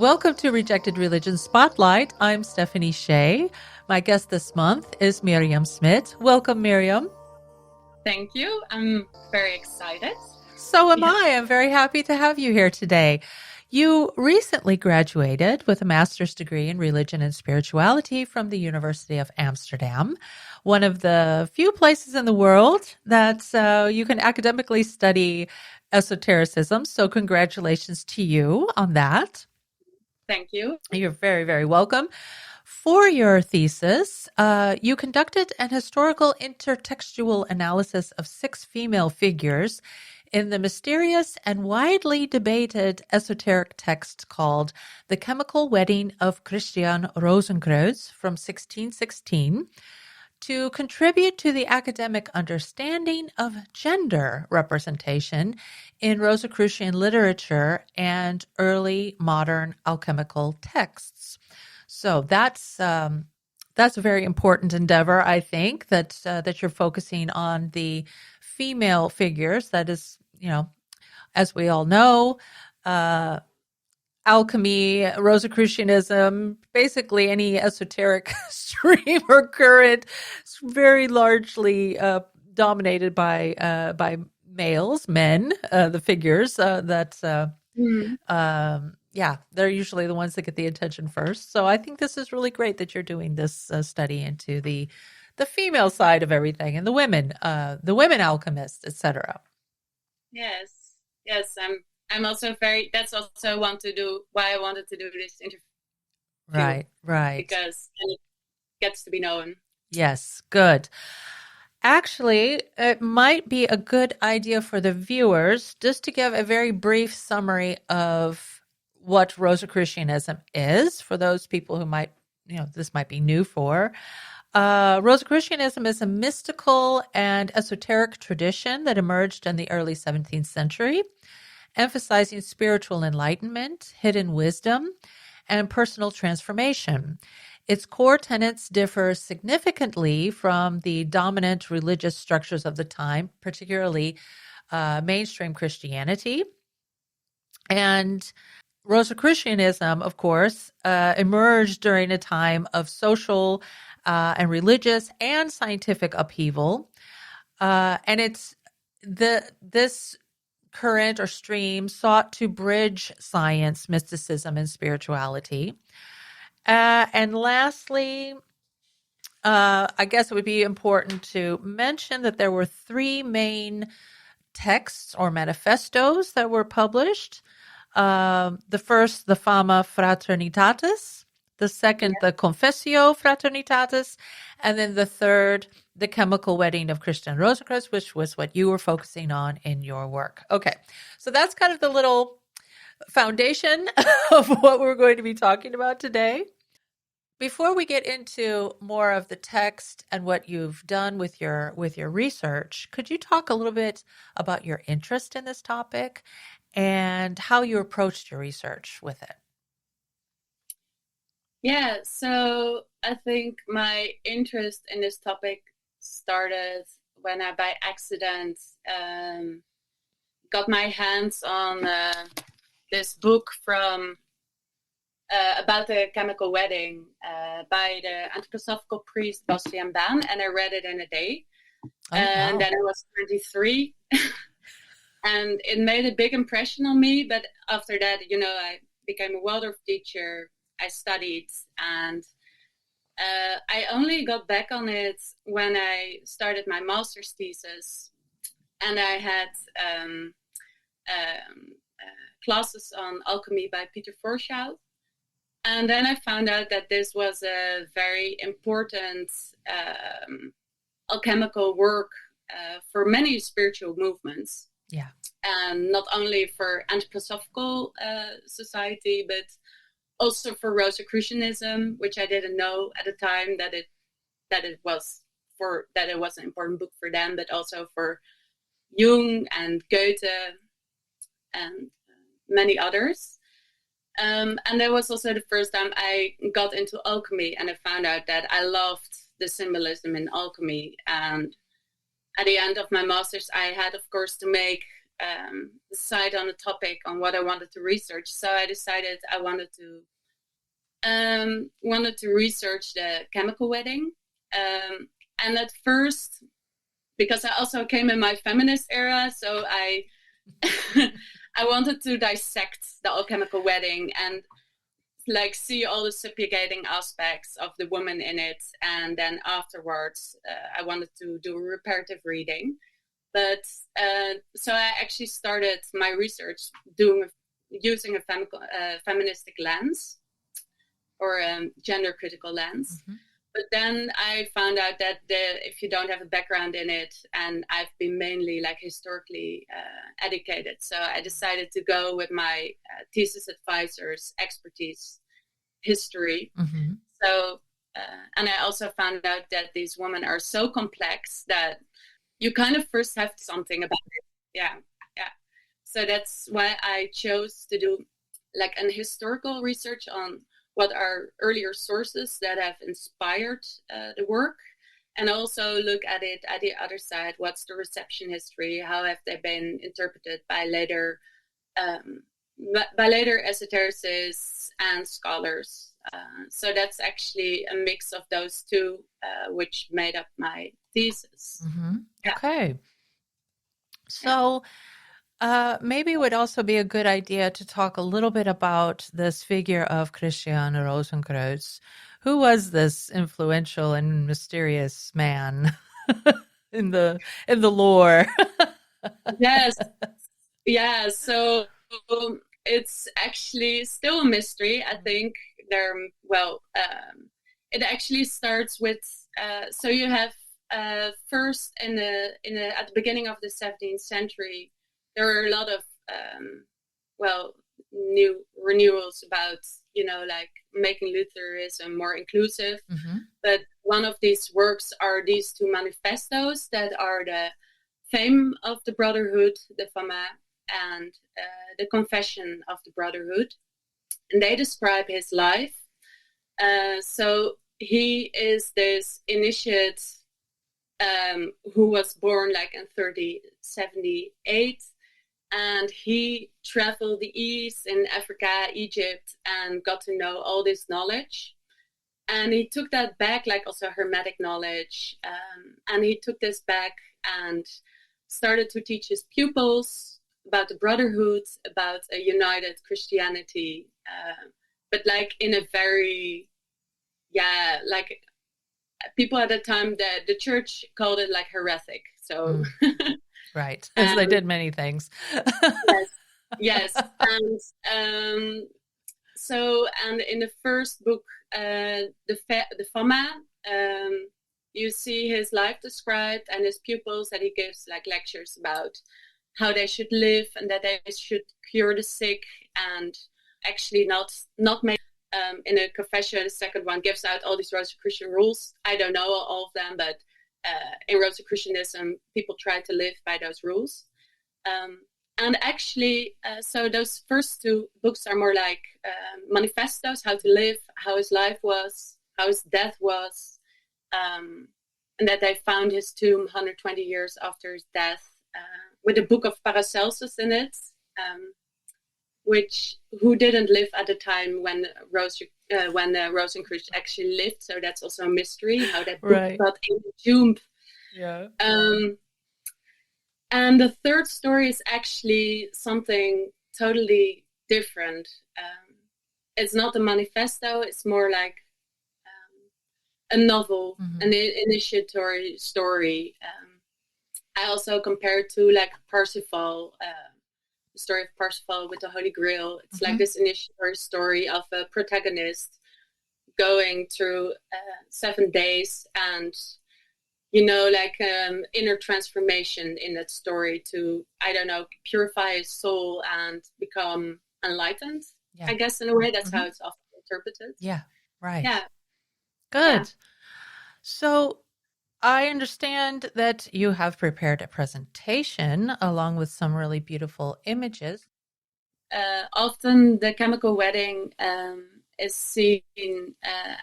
Welcome to Rejected Religion Spotlight. I'm Stephanie Shea. My guest this month is Mirjam Smit. Welcome, Mirjam. Thank you. I'm very excited. So am I. I'm very happy to have you here today. You recently graduated with a master's degree in religion and spirituality from the University of Amsterdam, one of the few places in the world that you can academically study esotericism. So congratulations to you on that. Thank you. You're very, very welcome. For your thesis, you conducted an historical intertextual analysis of 6 female figures in the mysterious and widely debated esoteric text called The Chemical Wedding of Christian Rosencreutz from 1616 to contribute to the academic understanding of gender representation in Rosicrucian literature and early modern alchemical texts. So that's a very important endeavor, I think, that you're focusing on the female figures. That is, as we all know, alchemy, Rosicrucianism, basically any esoteric stream or current, is very largely dominated by males, men, the figures they're usually the ones that get the attention first. So I think this is really great that you're doing this study into the female side of everything and the women alchemists, etc. Yes. I'm also that's also why I wanted to do this interview. Right. Because it gets to be known. Yes, good. Actually, it might be a good idea for the viewers just to give a very brief summary of what Rosicrucianism is for those people who might, this might be new for. Rosicrucianism is a mystical and esoteric tradition that emerged in the early 17th century, emphasizing spiritual enlightenment, hidden wisdom, and personal transformation. Its core tenets differ significantly from the dominant religious structures of the time, particularly mainstream Christianity. And Rosicrucianism, of course, emerged during a time of social and religious and scientific upheaval. And this current or stream sought to bridge science, mysticism, and spirituality. And lastly, I guess it would be important to mention that there were 3 main texts or manifestos that were published. The first, the Fama Fraternitatis, the second, the Confessio Fraternitatis, and then the third, the Chemical Wedding of Christian Rosencreutz, which was what you were focusing on in your work. Okay, so that's kind of the little foundation of what we're going to be talking about today. Before we get into more of the text and what you've done with your research, could you talk a little bit about your interest in this topic and how you approached your research with it? Yeah, so I think my interest in this topic started when I, by accident, got my hands on this book from about the chemical wedding by the anthroposophical priest Bastian Baan, and I read it in a day. And then I was 23, and it made a big impression on me. But after that, I became a Waldorf teacher. I studied, and I only got back on it when I started my master's thesis, and I had classes on alchemy by Peter Forschout. And then I found out that this was a very important alchemical work for many spiritual movements. Yeah. And not only for anthroposophical society, but also for Rosicrucianism, which I didn't know at the time that it was an important book for them, but also for Jung and Goethe and many others. And that was also the first time I got into alchemy, and I found out that I loved the symbolism in alchemy. And at the end of my master's, I had, of course, to make decide on a topic on what I wanted to research. So I decided I wanted to research the chemical wedding. And at first, because I also came in my feminist era, so I I wanted to dissect the alchemical wedding and like see all the subjugating aspects of the woman in it, and then afterwards I wanted to do a reparative reading. But so I actually started my research using a feministic lens or a gender critical lens. Mm-hmm. But then I found out that if you don't have a background in it, and I've been mainly like historically educated, so I decided to go with my thesis advisor's expertise, history. Mm-hmm. So, and I also found out that these women are so complex that you kind of first have something about it. Yeah. So that's why I chose to do like an historical research on what are earlier sources that have inspired the work, and also look at it at the other side. What's the reception history? How have they been interpreted by later esotericists and scholars? So that's actually a mix of those two, which made up my thesis. Mm-hmm. Yeah. Okay. So maybe it would also be a good idea to talk a little bit about this figure of Christian Rosencreutz. Who was this influential and mysterious man in the lore? Yes. Yeah. So it's actually still a mystery. I think it actually starts with so you have first at the beginning of the 17th century, there are a lot of new renewals about like making Lutheranism more inclusive. Mm-hmm. But one of these works are these two manifestos that are the Fame of the Brotherhood, the Fama, and the Confession of the Brotherhood, and they describe his life. So he is this initiate who was born like in 1378, and he traveled the East in Africa, Egypt, and got to know all this knowledge. And he took that back, like also Hermetic knowledge, and he took this back and started to teach his pupils about the Brotherhood, about a united Christianity, but like in a very, like people at the time, the church called it like heretic. So, right, as they did many things. yes, and so, and in the first book, the Fama, you see his life described and his pupils that he gives like lectures about how they should live and that they should cure the sick, and actually not make. In a confession, the second one gives out all these Rosicrucian rules. I don't know all of them, but in Rosicrucianism, people try to live by those rules. And actually, so those first two books are more like manifestos, how to live, how his life was, how his death was, and that they found his tomb 120 years after his death with a book of Paracelsus in it. Who didn't live at the time when Rosencreutz actually lived, so that's also a mystery how that book got entombed. Yeah. And the third story is actually something totally different. It's not a manifesto; it's more like a novel, an initiatory story. I also compare it to like Parsifal. The story of Parsifal with the Holy Grail. It's like this initiatory story of a protagonist going through 7 days and, like inner transformation in that story to, purify his soul and become enlightened. Yeah. I guess in a way that's how it's often interpreted. Yeah, right. Yeah. Good. Yeah. So I understand that you have prepared a presentation along with some really beautiful images. Often the chemical wedding is seen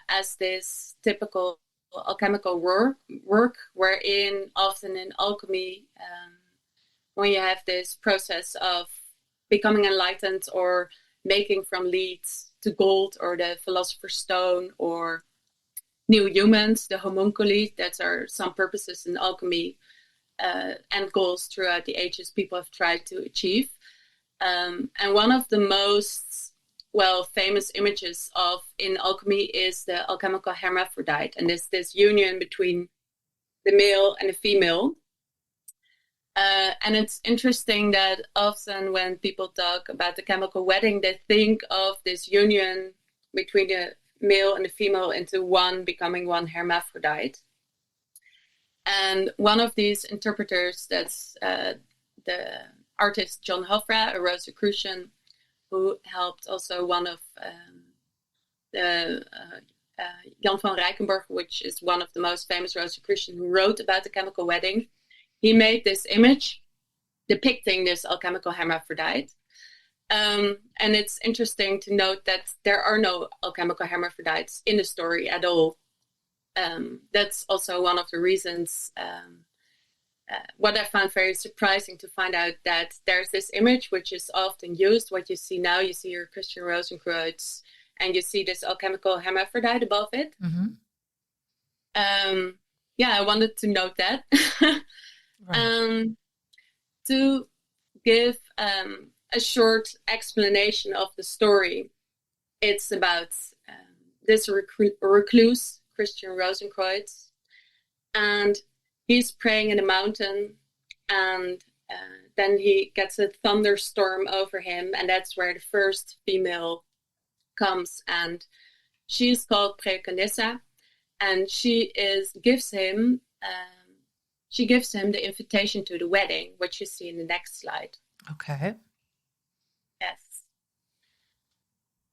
as this typical alchemical work wherein often in alchemy when you have this process of becoming enlightened or making from lead to gold or the philosopher's stone or new humans, the homunculi, that are some purposes in alchemy and goals throughout the ages people have tried to achieve. And one of the most famous images of in alchemy is the alchemical hermaphrodite, and this union between the male and the female. And it's interesting that often when people talk about the chemical wedding, they think of this union between the male and the female into one, becoming one hermaphrodite. And one of these interpreters, that's the artist John Hofra, a Rosicrucian, who helped also one of Jan van Rijkenborg, which is one of the most famous Rosicrucian, who wrote about the chemical wedding. He made this image depicting this alchemical hermaphrodite. And it's interesting to note that there are no alchemical hermaphrodites in the story at all. That's also one of the reasons what I found very surprising to find out, that there's this image which is often used. What you see now, you see your Christian Rosencreutz, and you see this alchemical hermaphrodite above it. Mm-hmm. I wanted to note that. Right. To give a short explanation of the story, it's about this recluse, Christian Rosencreutz, and he's praying in a mountain, and then he gets a thunderstorm over him, and that's where the first female comes, and she's called Preconissa, and she gives him the invitation to the wedding, which you see in the next slide. Okay. Yes.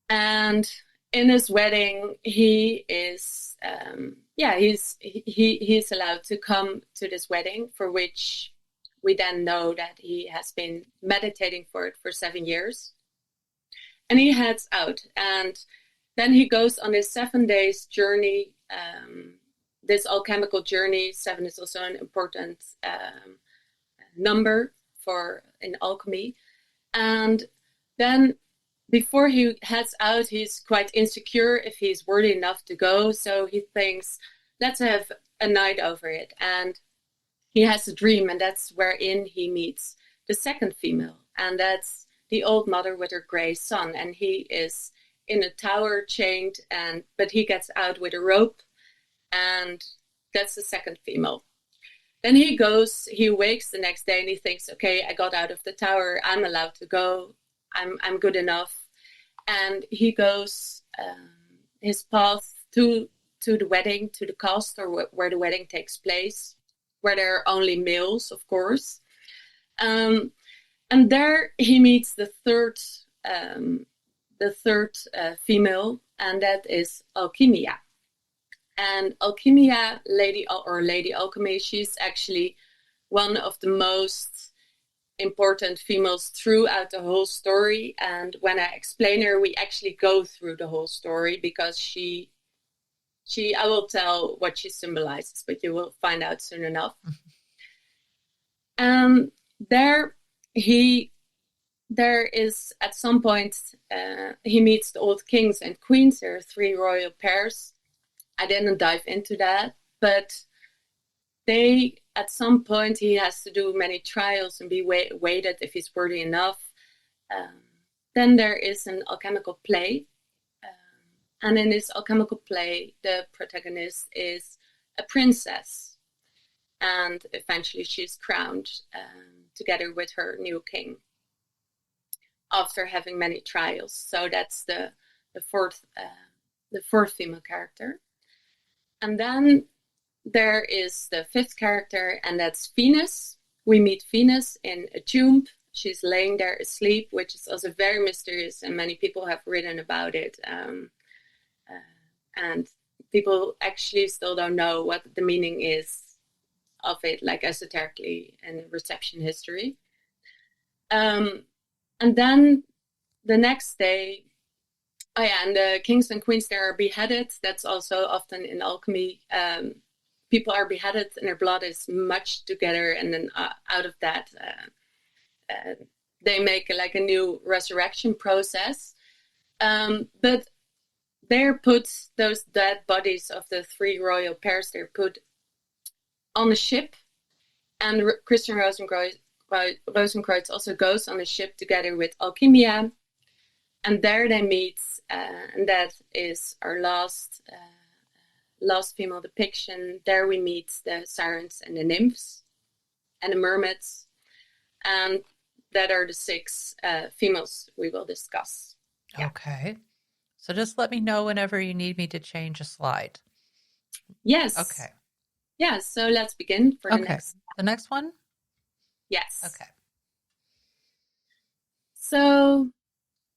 And in his wedding, he is he's allowed to come to this wedding, for which we then know that he has been meditating for 7 years. And he heads out, and then he goes on this 7 days journey, this alchemical journey. 7 is also an important number in alchemy. And then before he heads out, he's quite insecure if he's worthy enough to go. So he thinks, let's have a night over it. And he has a dream, and that's wherein he meets the second female. And that's the old mother with her gray son. And he is in a tower chained, but he gets out with a rope. And that's the second female. Then he wakes the next day, and he thinks, okay, I got out of the tower. I'm allowed to go. I'm good enough. And he goes his path to the wedding, to the castle where the wedding takes place, where there are only males, of course. And there he meets the third female, and that is Alchemia. And Alchemia, Lady Alchemy, she's actually one of the most important females throughout the whole story. And when I explain her, we actually go through the whole story, because I will tell what she symbolizes, but you will find out soon enough. There is at some point he meets the old kings and queens. There are 3 royal pairs. I didn't dive into that, but at some point he has to do many trials and be weighted if he's worthy enough. Then there is an alchemical play. And in this alchemical play, the protagonist is a princess. And eventually she's crowned together with her new king after having many trials. So that's the fourth female character. And then there is the 5th character, and that's Venus. We meet Venus in a tomb. She's laying there asleep, which is also very mysterious, and many people have written about it. And people actually still don't know what the meaning is of it, like esoterically and reception history. And then the next day, and the kings and queens there are beheaded. That's also often in alchemy. People are beheaded and their blood is mushed together, and then out of that they make like a new resurrection process. But they're put, those dead bodies of the 3 royal pairs, they're put on a ship, and Christian Rosencreutz also goes on a ship together with Alchemia, and there they meet, and that is our last female depiction. There we meet the sirens and the nymphs and the mermaids, and that are the 6 females we will discuss. Yeah. Okay. So just let me know whenever you need me to change a slide. Yes. Okay. Yeah, so let's begin for the next. The next one? Yes. Okay. So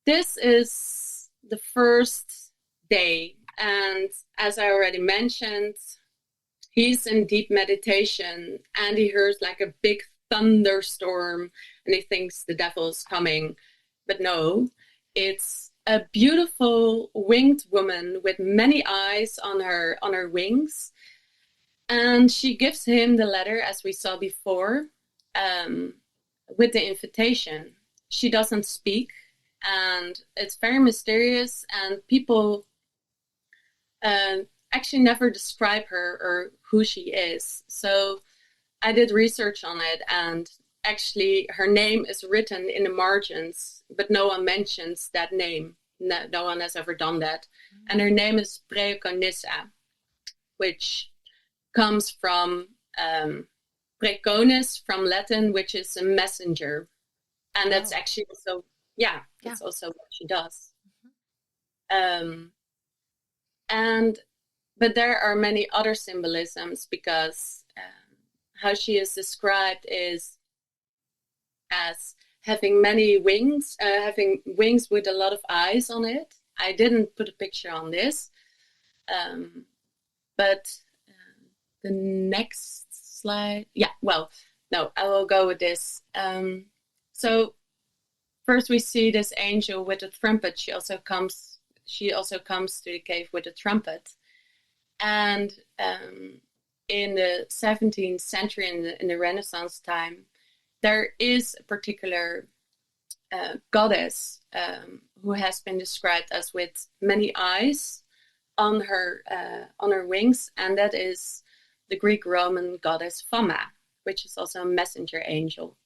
this is the first day, and as I already mentioned, he's in deep meditation, and he hears like a big thunderstorm, and he thinks the devil is coming, but no, it's a beautiful winged woman with many eyes on her wings, and she gives him the letter, as we saw before, with the invitation. She doesn't speak, and it's very mysterious, and people actually never describe her or who she is. So I did research on it, and actually her name is written in the margins, but no one mentions that name. No one has ever done that. And her name is Preconissa, which comes from preconis, from Latin, which is a messenger. And that's actually also, that's also what she does. But there are many other symbolisms, because how she is described is as having many wings, having wings with a lot of eyes on it. I didn't put a picture on this, but the next slide, no, I will go with this. So first we see this angel with a trumpet. She also comes to the cave with a trumpet. And in the 17th century, in the Renaissance time, there is a particular goddess who has been described as with many eyes on her wings, and that is the Greek-Roman goddess Fama, which is also a messenger angel,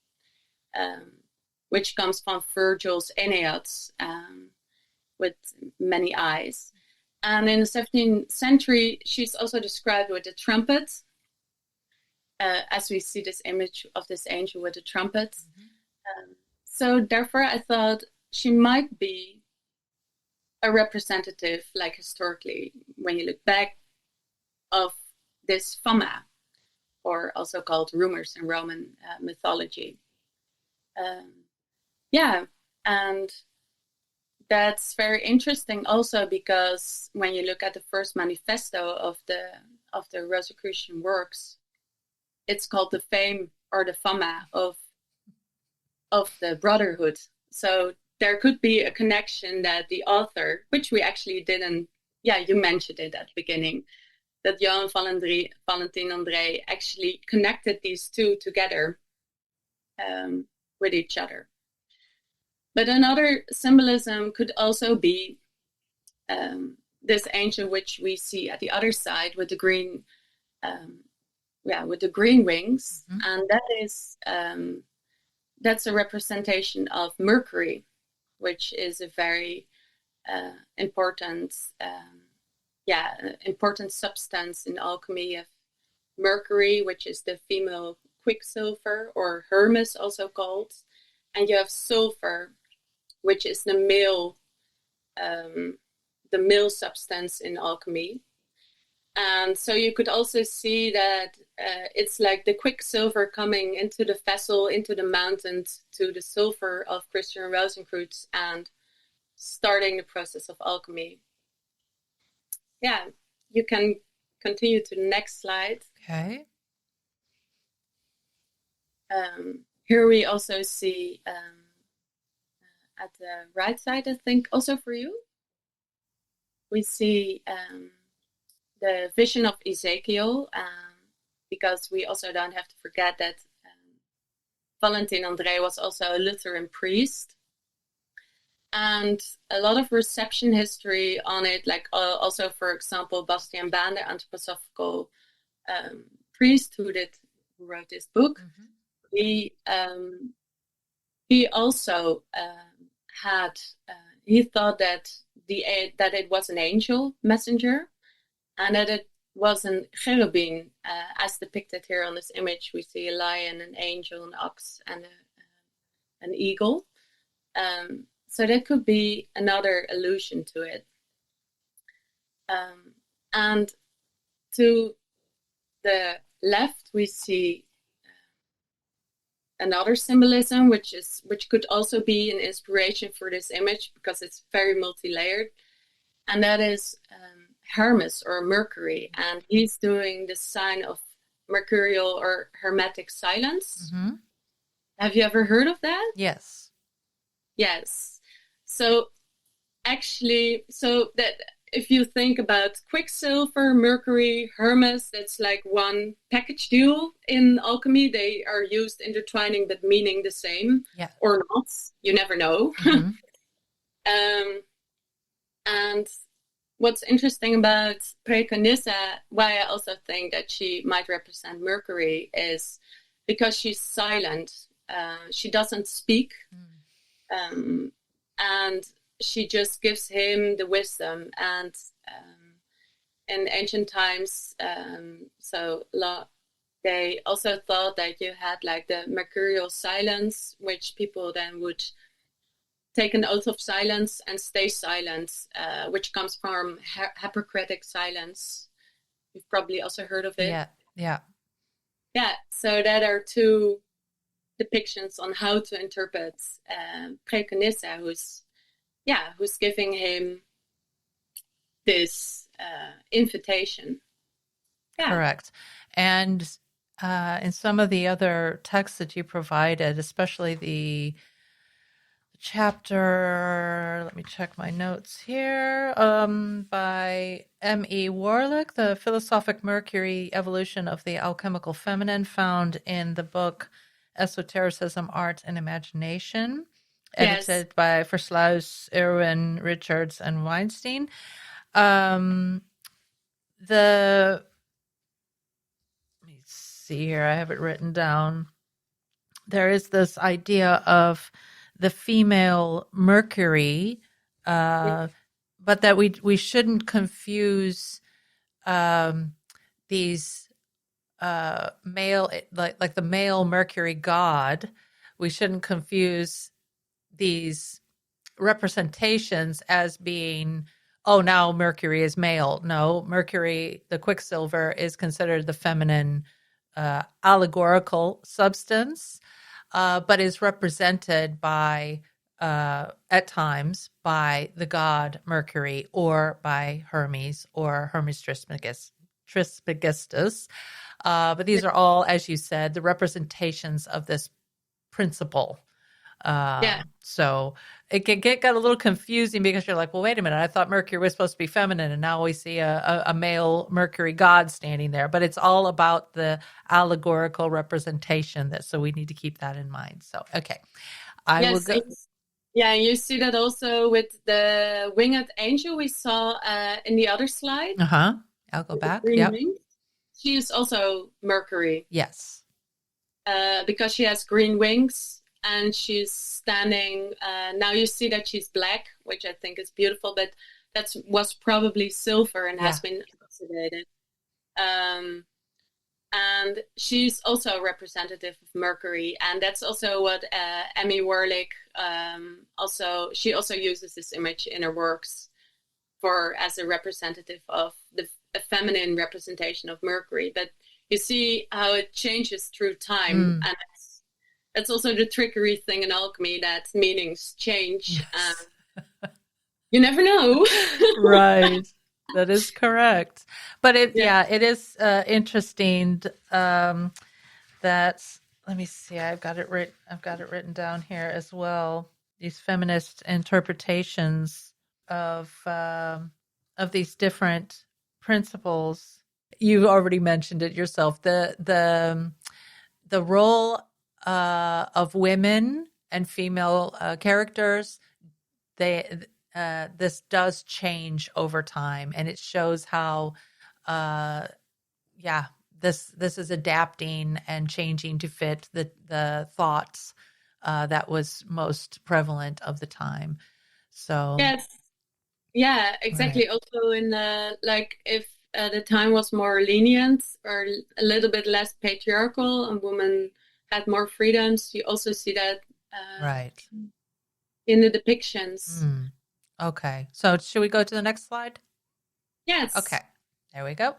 which comes from Virgil's Aeneas, with many eyes. And in the 17th century, she's also described with a trumpet, as we see this image of this angel with a trumpet. Mm-hmm. So therefore, I thought she might be a representative, like historically, when you look back, of this Fama, or also called rumors in Roman mythology. And that's very interesting also, because when you look at the first manifesto of the Rosicrucian works, it's called the Fame or the Fama of the Brotherhood. So there could be a connection that the author, which we actually didn't, you mentioned it at the beginning, that Johan Valentin André actually connected these two together with each other. But another symbolism could also be this angel, which we see at the other side with the green, with the green wings, mm-hmm. And that is that's a representation of Mercury, which is a very important substance in alchemy. Of Mercury, which is the female quicksilver, or Hermes also called, and you have sulfur, which is the male substance in alchemy. And so you could also see that it's like the quicksilver coming into the vessel, into the mountains, to the sulfur of Christian Rosencreutz, and starting the process of alchemy. Yeah, you can continue to the next slide. Okay. Here we also see at the right side, I think, also for you, we see the vision of Ezekiel, because we also don't have to forget that Valentin André was also a Lutheran priest. And a lot of reception history on it, like also, for example, Bastiaan Baan, the anthroposophical priest who wrote this book, he also he thought that it was an angel messenger, and that it was an cherubim, as depicted here on this image. We see a lion, an angel, an ox, and an eagle. So that could be another allusion to it. And to the left, we see another symbolism, which could also be an inspiration for this image, because it's very multi-layered, and that is Hermes, or Mercury, and he's doing the sign of mercurial or hermetic silence. Have you ever heard of that? Yes. So actually, that if you think about Quicksilver, Mercury, Hermes, that's like one package deal in alchemy. They are used intertwining but meaning the same, or not. You never know. And what's interesting about Preconissa, why I also think that she might represent Mercury, is because she's silent. She doesn't speak. And she just gives him the wisdom. And in ancient times, they also thought that you had like the mercurial silence, which people then would take an oath of silence and stay silent, which comes from Hippocratic silence. You've probably also heard of it. Yeah. So that are two depictions on how to interpret Preconissa, who's giving him this invitation. Correct. And in some of the other texts that you provided, especially the chapter, let me check my notes here, by M.E. Warlick, The Philosophic Mercury Evolution of the Alchemical Feminine, found in the book Esotericism, Art and Imagination, edited by Versluis, Irwin, Richards, and Weinstein. Let me see here, I have it written down. There is this idea of the female Mercury, but that we shouldn't confuse these male, like the male Mercury god. We shouldn't confuse these representations as being, oh, now Mercury is male. No, Mercury, the Quicksilver, is considered the feminine allegorical substance, but is represented by, at times, by the god Mercury, or by Hermes, or Hermes Trismegistus. But these are all, as you said, the representations of this principle. So it got a little confusing, because you're like, well, wait a minute, I thought Mercury was supposed to be feminine, and now we see a male Mercury god standing there. But it's all about the allegorical representation, so we need to keep that in mind. So, okay. I will go. Yeah, you see that also with the winged angel we saw in the other slide. I'll go back. She is also Mercury. Yes. Because she has green wings. And she's standing, now you see that she's black, which I think is beautiful, but that was probably silver and has been oxidated. And she's also a representative of Mercury. And that's also what Emmy Warlick, she also uses this image in her works as a representative of a feminine representation of Mercury. But you see how it changes through time. And that's also the trickery thing in alchemy, that meanings change. Yes. You never know. Right. That is correct. But it is interesting that, let me see, I've got it written down here as well. These feminist interpretations of these different principles. You already mentioned it yourself. The role of women and female characters, this does change over time, and it shows how this is adapting and changing to fit the thoughts that was most prevalent of the time. So Yes. Yeah, exactly. right. Also in like if the time was more lenient or a little bit less patriarchal and women had more freedoms, you also see that Right. in the depictions. Okay. So should we go to the next slide? Yes. Okay. There we go.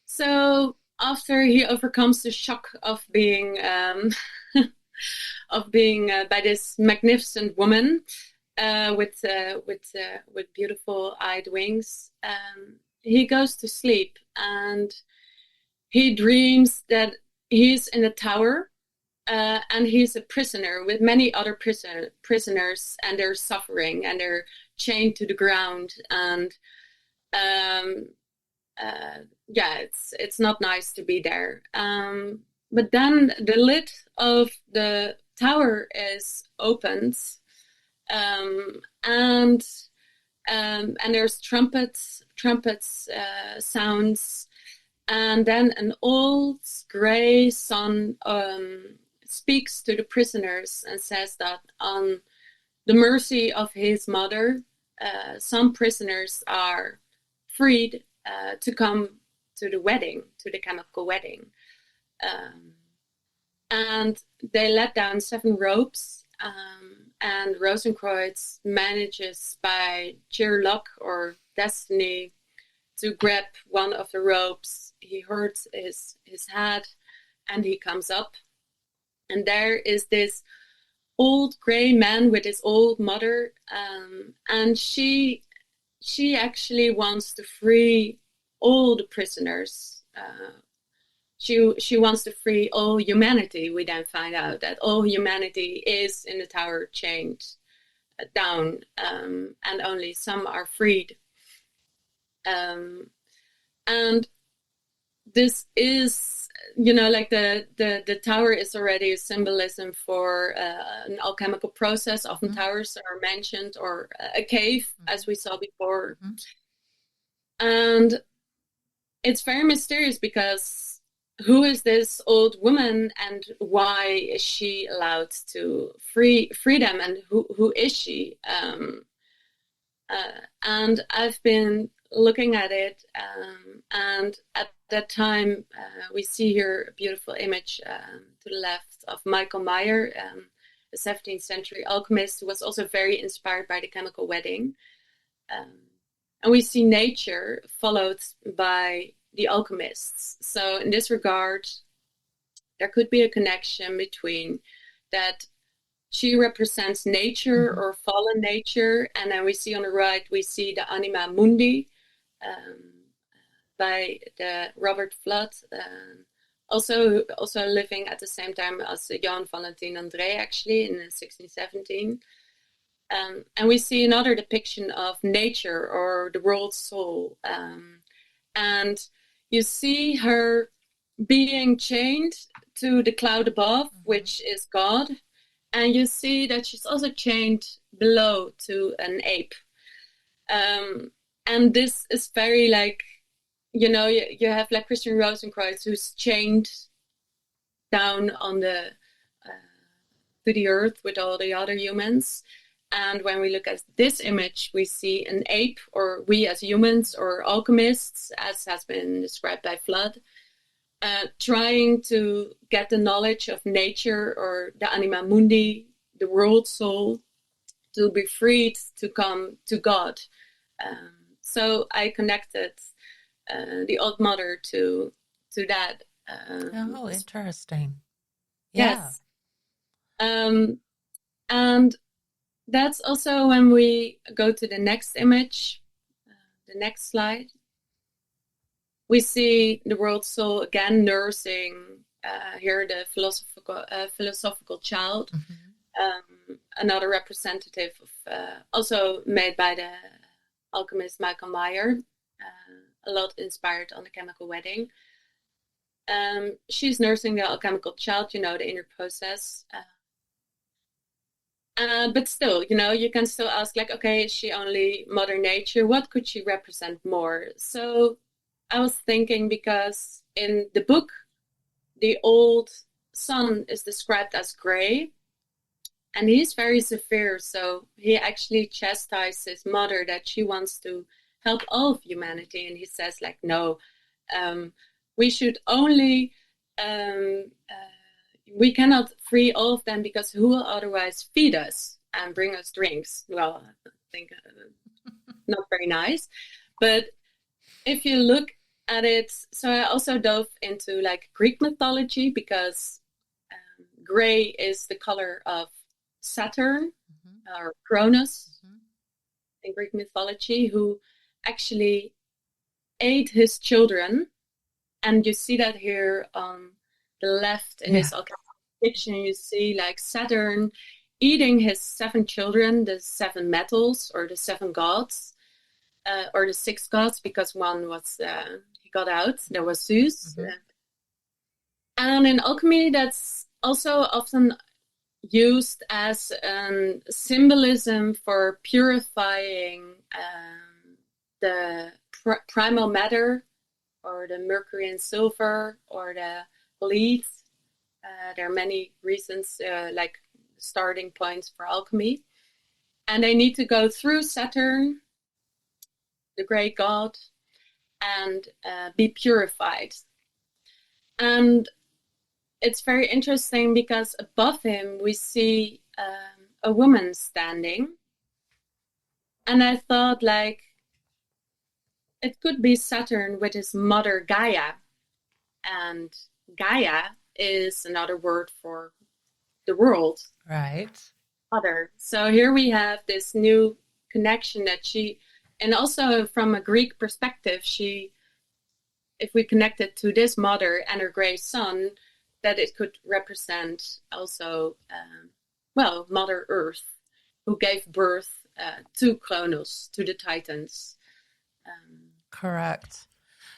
So after he overcomes the shock of being by this magnificent woman with beautiful eyed wings, he goes to sleep and he dreams that he's in a tower and he's a prisoner with many other prisoners, and they're suffering and they're chained to the ground, and it's not nice to be there. But then the lid of the tower is opened, and there's trumpets sounds, and then an old gray sun speaks to the prisoners and says that on the mercy of his mother, some prisoners are freed to come to the wedding, to the chemical wedding. And they let down 7 ropes, and Rosencreutz manages by sheer luck or destiny to grab one of the ropes. He hurts his head and he comes up. And there is this old gray man with his old mother, and she actually wants to free all the prisoners. She wants to free all humanity. We then find out that all humanity is in the tower chained down, and only some are freed. And this is, like the tower is already a symbolism for an alchemical process. Often towers are mentioned, or a cave, as we saw before. And it's very mysterious because who is this old woman and why is she allowed to free them, and who is she? And I've been looking at it, and at that time we see here a beautiful image to the left of Michael Maier, a 17th century alchemist who was also very inspired by the chemical wedding. And we see nature followed by the alchemists. So in this regard, there could be a connection between that. She represents nature or fallen nature, and then we see on the right, we see the Anima Mundi by the Robert Flood, also living at the same time as Johann Valentin André, actually in 1617. And we see another depiction of nature or the world soul, and you see her being chained to the cloud above, which is God. And you see that she's also chained below to an ape. And this is very you have like Christian Rosencreutz, who's chained down on to the earth with all the other humans. And when we look at this image, we see an ape, or we as humans or alchemists, as has been described by Flood, trying to get the knowledge of nature or the anima mundi, the world soul, to be freed to come to God. So I connected the Old Mother to that. Oh, interesting. Yes. And that's also when we go to the next image, the next slide. We see the world soul again nursing here the philosophical child, another representative of, also made by the alchemist Michael Maier, a lot inspired on the chemical wedding. She's nursing the alchemical child, the inner process. But still, you can still ask, like, okay, is she only Mother Nature? What could she represent more? So I was thinking, because in the book, the old son is described as gray, and he's very severe. So he actually chastises his mother that she wants to help all of humanity. And he says, like, no, we should only, we cannot free all of them, because who will otherwise feed us and bring us drinks? Well, I think not very nice. But if you look at it, so I also dove into like Greek mythology, because gray is the color of Saturn, or Cronus, in Greek mythology, who actually ate his children. And you see that here on the left in this alchemical fiction. You see like Saturn eating his 7 children, the 7 metals, or the 7 gods, or the 6 gods, because one was he got out. There was Zeus. And in alchemy, that's also often used as symbolism for purifying the primal matter, or the mercury and silver, or the lead. There are many reasons, like starting points for alchemy. And they need to go through Saturn, the great god, and be purified. And it's very interesting, because above him we see a woman standing. And I thought, like, it could be Saturn with his mother Gaia. And Gaia is another word for the world. Right. Mother. So here we have this new connection that she, and also from a Greek perspective, if we connect it to this mother and her gray son, that it could represent also, Mother Earth, who gave birth to Kronos, to the Titans. Correct.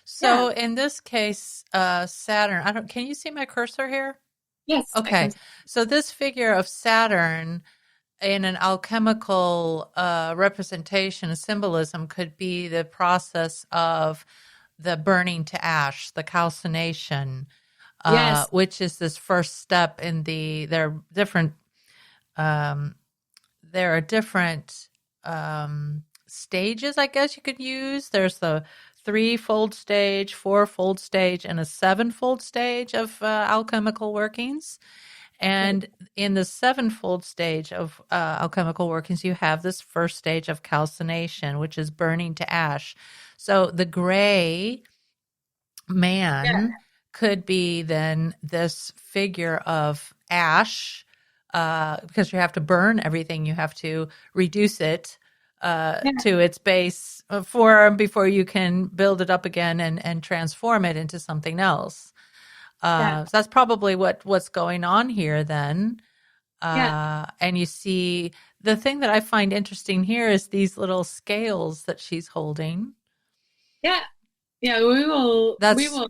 So in this case, Saturn, can you see my cursor here? Yes. Okay. So this figure of Saturn in an alchemical representation, symbolism, could be the process of the burning to ash, the calcination, which is this first step in there are different stages, I guess you could use. There's the 3-fold stage, 4-fold stage, and a 7-fold stage of alchemical workings. And in the 7-fold stage of alchemical workings, you have this first stage of calcination, which is burning to ash. So the gray man could be then this figure of ash, because you have to burn everything. You have to reduce it to its base form before you can build it up again and transform it into something else. So that's probably what's going on here then. And you see, the thing that I find interesting here is these little scales that she's holding. We will.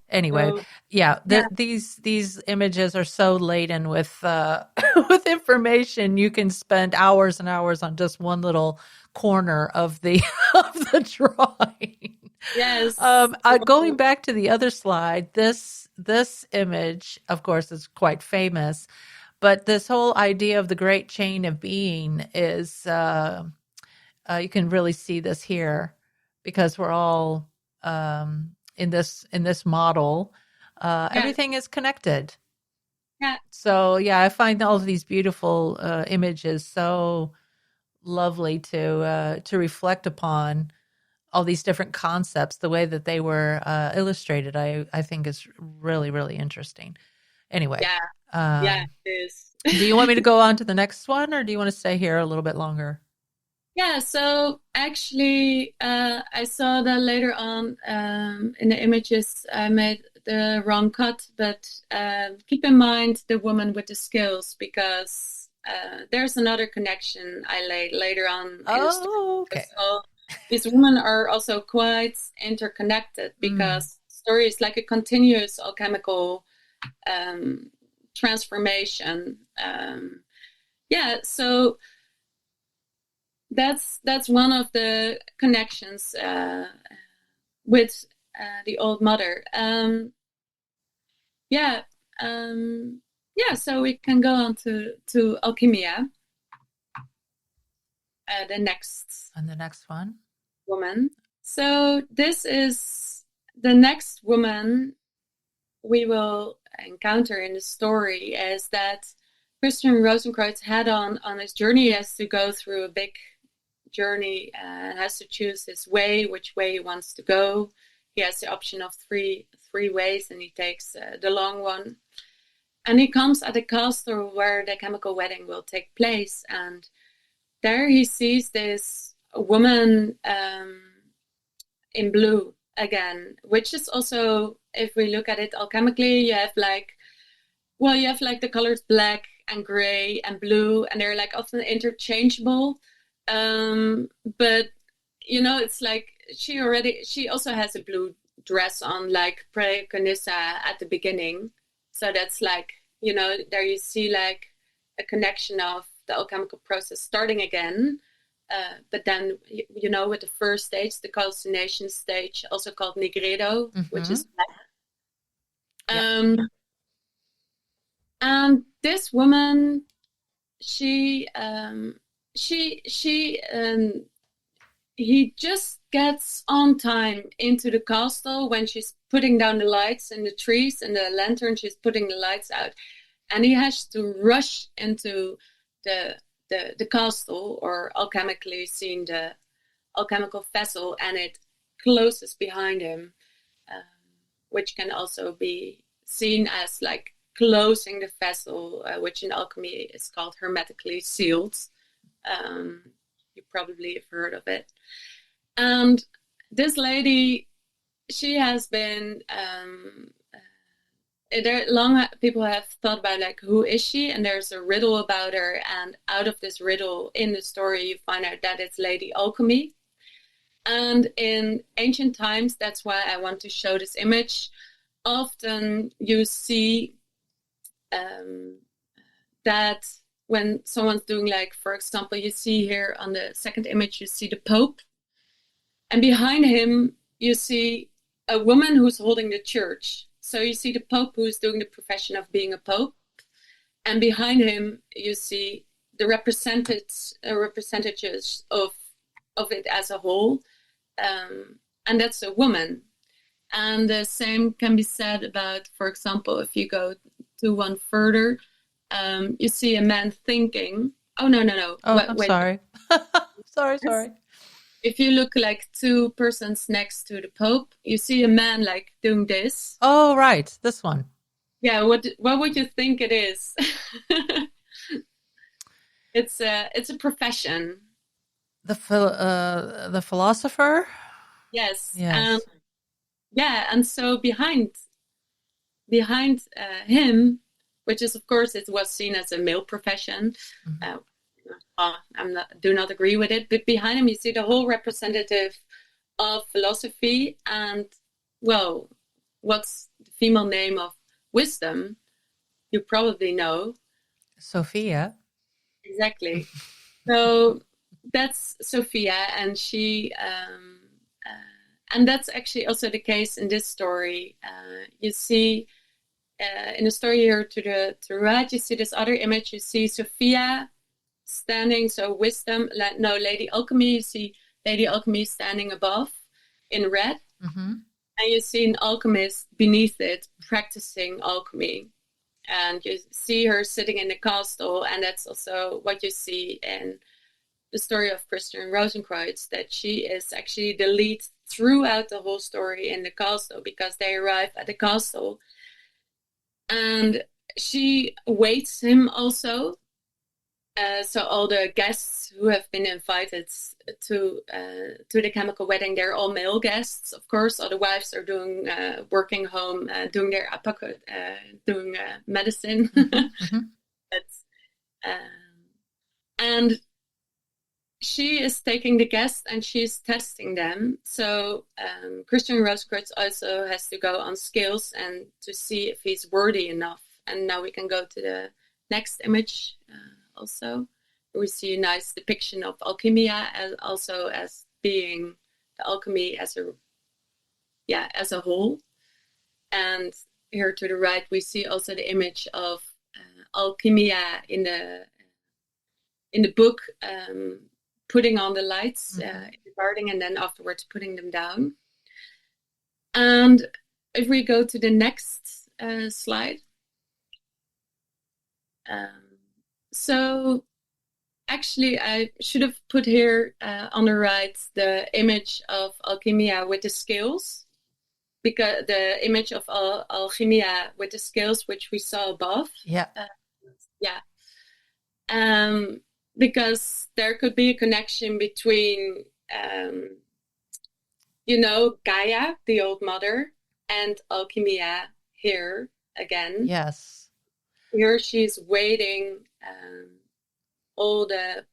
Anyway. These images are so laden with with information. You can spend hours and hours on just one little corner of the of the drawing. Yes. Going back to the other slide, this image, of course, is quite famous, but this whole idea of the great chain of being is you can really see this here, because we're all in this model. Everything is connected. So I find all of these beautiful images so lovely to reflect upon all these different concepts. The way that they were illustrated, I think is really, really interesting. Anyway. It is. Do you want me to go on to the next one, or do you want to stay here a little bit longer? So actually, I saw that later on in the images. I made the wrong cut, but keep in mind the woman with the scales, because there's another connection I laid later on. Oh, okay. So these women are also quite interconnected, because story is like a continuous alchemical transformation. So that's one of the connections with the old mother. So we can go on to Alchemia. The next one woman. So this is the next woman we will encounter in the story, is that Christian Rosencreutz had on his journey. He has to go through a big journey and has to choose his way, which way he wants to go. He has the option of three ways, and he takes the long one. And he comes at a castle where the chemical wedding will take place, and there he sees this woman in blue again, which is also, if we look at it alchemically, you have like the colors black and gray and blue, and they're like often interchangeable. But it's like she also has a blue dress on, like Pre-Conissa at the beginning. So that's like, there you see like a connection of the alchemical process starting again. But then, with the first stage, the calcination stage, also called nigredo, which is black. And this woman, he just gets on time into the castle when she's putting down the lights in the trees and the lantern. She's putting the lights out, and he has to rush into the castle, or alchemically seen the alchemical vessel, and it closes behind him, which can also be seen as like closing the vessel, which in alchemy is called hermetically sealed. You probably have heard of it. And this lady, she has been people have thought about like, who is she? And there's a riddle about her, and out of this riddle in the story you find out that it's Lady Alchemy. And in ancient times, that's why I want to show this image, often you see that when someone's doing, like, for example, you see here on the second image, you see the Pope, and behind him you see a woman who's holding the church. So you see the Pope who's doing the profession of being a Pope, and behind him you see the representatives of it as a whole, and that's a woman. And the same can be said about, for example, if you go to one further, you see a man thinking. Oh, no. Oh, I'm sorry. sorry. If you look like two persons next to the Pope, you see a man like doing this. Oh, right. This one. Yeah. What would you think it is? It's a profession. The philosopher. Yes. And so behind him, which is, of course, it was seen as a male profession. Mm-hmm. Do not agree with it, but behind him you see the whole representative of philosophy, and, well, what's the female name of wisdom? You probably know. Sophia. Exactly. So that's Sophia, and she, and that's actually also the case in this story. You see, in the story here to the right, you see this other image. You see Sophia standing, so wisdom, Lady Alchemy. You see Lady Alchemy standing above in red, mm-hmm. and you see an alchemist beneath it practicing alchemy, and you see her sitting in the castle, and that's also what you see in the story of Christian Rosencreutz, that she is actually the lead throughout the whole story in the castle, because they arrive at the castle and she waits him also. So all the guests who have been invited to the chemical wedding, they're all male guests, of course. All the wives are working home, doing their doing medicine. Mm-hmm. And she is taking the guests and she's testing them. So Christian Rosencreutz also has to go on scales and to see if he's worthy enough. And now we can go to the next image also. We see a nice depiction of alchemia as also as being the alchemy as a whole. And here to the right, we see also the image of alchemia in the book, putting on the lights in the garden and then afterwards putting them down. And if we go to the next slide. So actually, I should have put here on the right the image of alchemia with the scales, because the image of alchemia with the scales, which we saw above. Yeah. Because there could be a connection between, Gaia, the old mother, and alchemia here again. Yes. Here she's weighing all the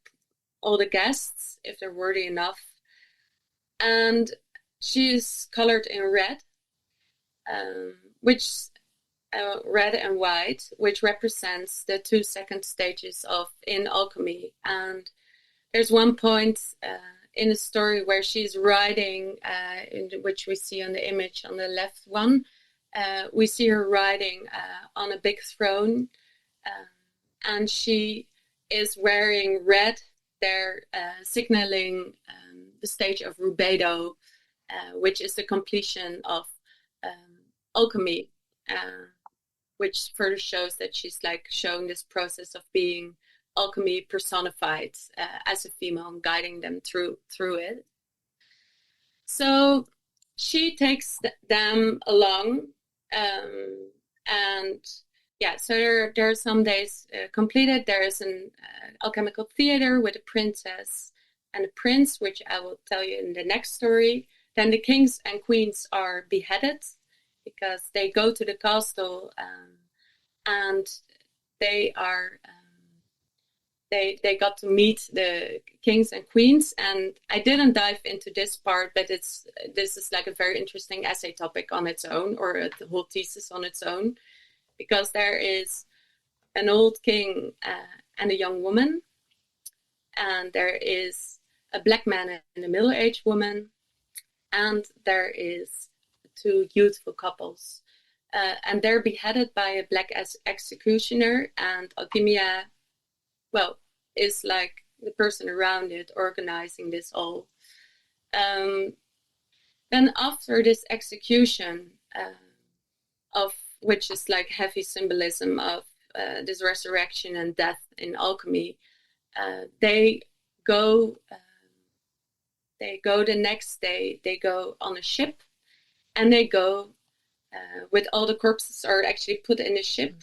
guests, if they're worthy enough. And she's colored in red, which red and white, which represents the 2 second stages in alchemy. And there's one point in the story where she's riding, which we see on the image on the left one. We see her riding on a big throne, and she is wearing red. They're signaling the stage of rubedo, which is the completion of alchemy, which further shows that she's like showing this process of being alchemy personified as a female and guiding them through it. So she takes them along, and so there are some days completed. There is an alchemical theater with a princess and a prince, which I will tell you in the next story. Then the kings and queens are beheaded because they go to the castle and they are they got to meet the kings and queens. And I didn't dive into this part, but this is like a very interesting essay topic on its own, or a whole thesis on its own, because there is an old king and a young woman, and there is a black man and a middle-aged woman, and there is 2 youthful couples, and they're beheaded by a black executioner, and alchemia, is like the person around it organizing this all. Then after this execution, of which is like heavy symbolism of this resurrection and death in alchemy, they go the next day. They go on a ship, and they go with all the corpses are actually put in a ship,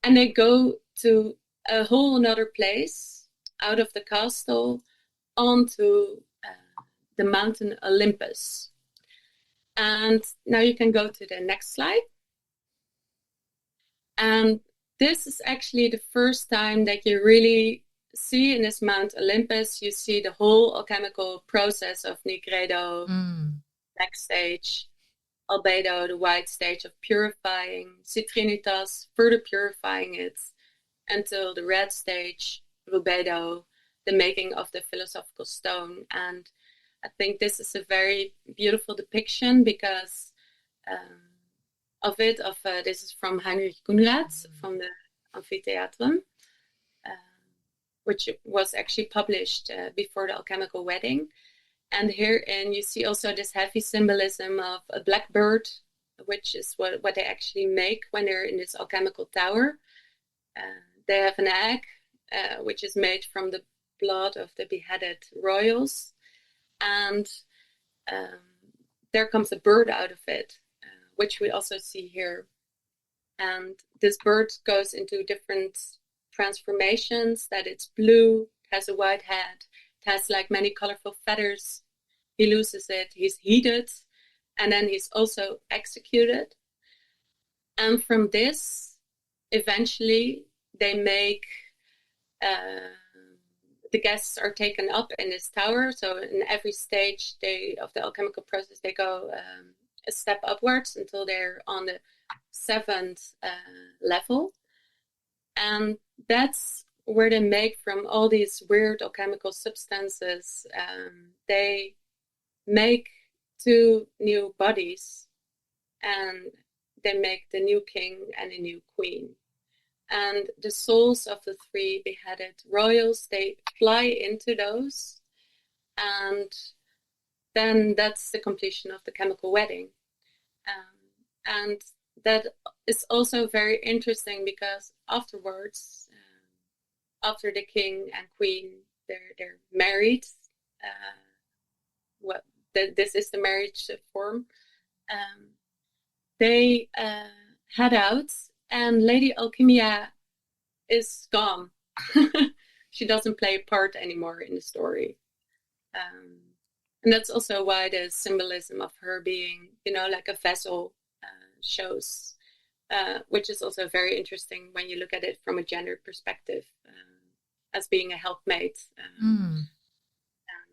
and they go to a whole another place out of the castle onto the mountain Olympus. And now you can go to the next slide. And this is actually the first time that you really see in this Mount Olympus, you see the whole alchemical process of nigredo, black stage, albedo, the white stage of purifying, citrinitas, further purifying it, until the red stage, rubedo, the making of the philosophical stone. And I think this is a very beautiful depiction because this is from Heinrich Kunrad from the Amphitheatrum, which was actually published before the alchemical wedding. And herein you see also this heavy symbolism of a black bird, which is what they actually make when they're in this alchemical tower. They have an egg, which is made from the blood of the beheaded royals. And there comes a bird out of it, which we also see here. And this bird goes into different transformations, that it's blue, it has a white head, it has like many colorful feathers. He loses it, he's heated, and then he's also executed. And from this, eventually, they make the guests are taken up in this tower. So in every stage of the alchemical process, they go a step upwards until they're on the seventh level. And that's where they make from all these weird alchemical substances, they make 2 new bodies, and they make the new king and a new queen. And the souls of the 3 beheaded royals, they fly into those, and then that's the completion of the chemical wedding. And that is also very interesting because afterwards, after the king and queen, they're married. This is the marriage form. They head out, and Lady Alchemia is gone. She doesn't play a part anymore in the story. And that's also why the symbolism of her being, like a vessel shows, which is also very interesting when you look at it from a gender perspective, as being a helpmate.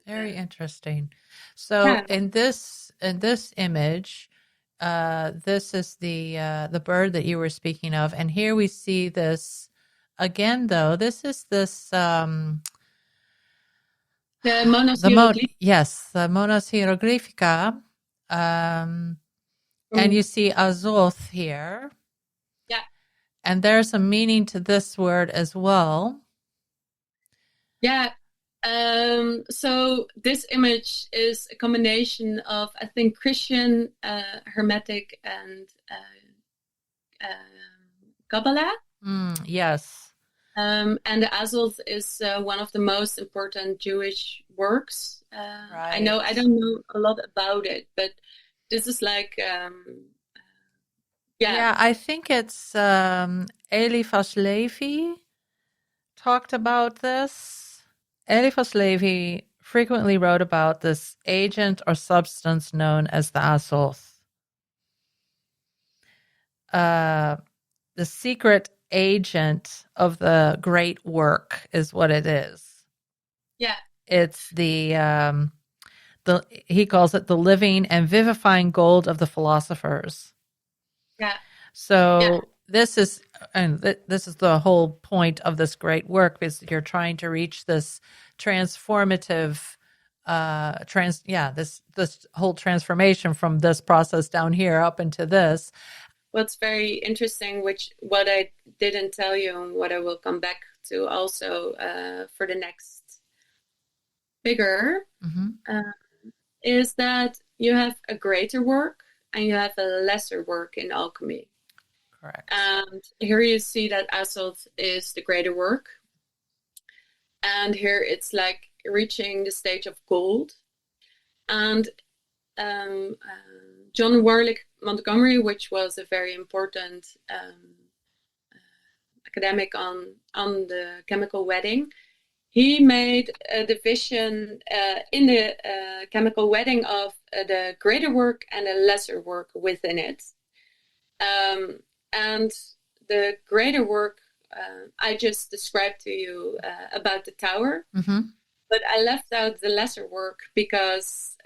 Very interesting. So in this image, this is the bird that you were speaking of, and here we see this again. Though this is this the Monos Hieroglyphica. Yes, the Monos Hieroglyphica, and you see Azoth here. Yeah, and there's a meaning to this word as well. Yeah. So this image is a combination of, I think, Christian, Hermetic, and Kabbalah. Yes. And the Azoth is one of the most important Jewish works. Right. I don't know a lot about it, but this is like, yeah. I think it's Eliphas Levi talked about this. Eliphas Levi frequently wrote about this agent or substance known as the Azoth. The secret agent of the great work is what it is. Yeah. It's the he calls it the living and vivifying gold of the philosophers. Yeah. So this is the whole point of this great work, is you're trying to reach this transformative this whole transformation from this process down here up into this. What's very interesting, what I didn't tell you and what I will come back to also for the next figure, is that you have a greater work and you have a lesser work in alchemy. Correct. And here you see that Azoth is the greater work. And here it's like reaching the stage of gold. And John Warlick Montgomery, which was a very important academic on the chemical wedding, he made a division in the chemical wedding of the greater work and the lesser work within it. And the greater work, I just described to you about the tower, but I left out the lesser work because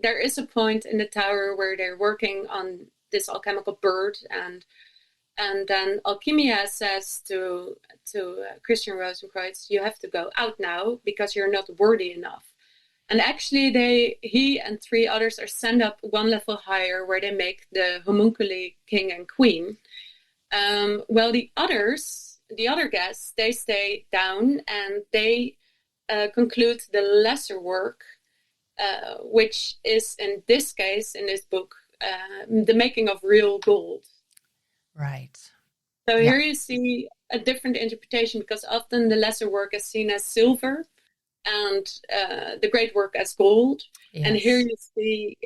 there is a point in the tower where they're working on this alchemical bird, and then Alchemia says to Christian Rosencreutz, you have to go out now because you're not worthy enough. And actually he and 3 others are sent up one level higher, where they make the homunculi king and queen. Well, the other guests, they stay down and they conclude the lesser work, which is in this case, in this book, the making of real gold. Right. So here you see a different interpretation, because often the lesser work is seen as silver and the great work as gold. Yes. And here you see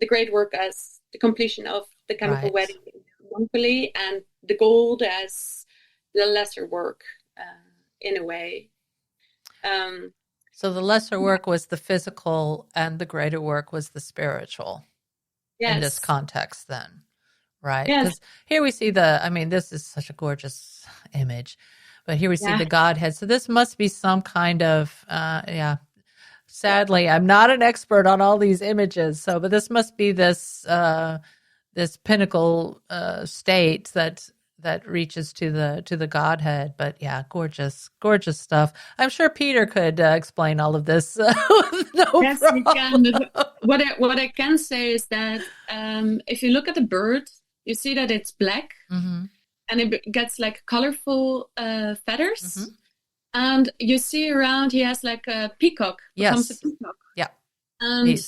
the great work as the completion of the chemical wedding in homunculi, and the gold as the lesser work in a way. So the lesser work was the physical and the greater work was the spiritual in this context then, right? Yes. Because here we see this is such a gorgeous image. But here we see the Godhead. So this must be some kind of, Sadly, I'm not an expert on all these images. But this must be this pinnacle state that reaches to the Godhead. But yeah, gorgeous stuff. I'm sure Peter could explain all of this. Yes, problem. we can. What I can say is that if you look at the bird, you see that it's black, and it gets like colorful feathers. And you see around, he has like a peacock. Becomes a peacock. Yeah. And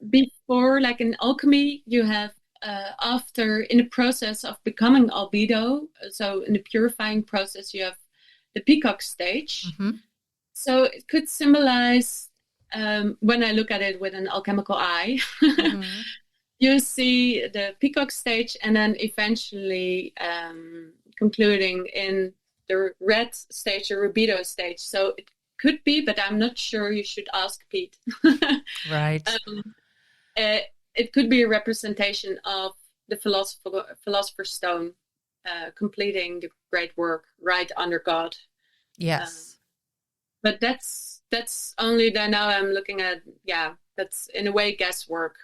before, like in alchemy, you have in the process of becoming albedo, so in the purifying process, you have the peacock stage. So it could symbolize, when I look at it with an alchemical eye, you see the peacock stage, and then eventually concluding in the red stage, the rubedo stage. So it could be, but I'm not sure. You should ask Pete. Right. It could be a representation of the philosopher's stone, completing the great work right under God. Yes. But that's only that now I'm looking at, that's in a way guesswork.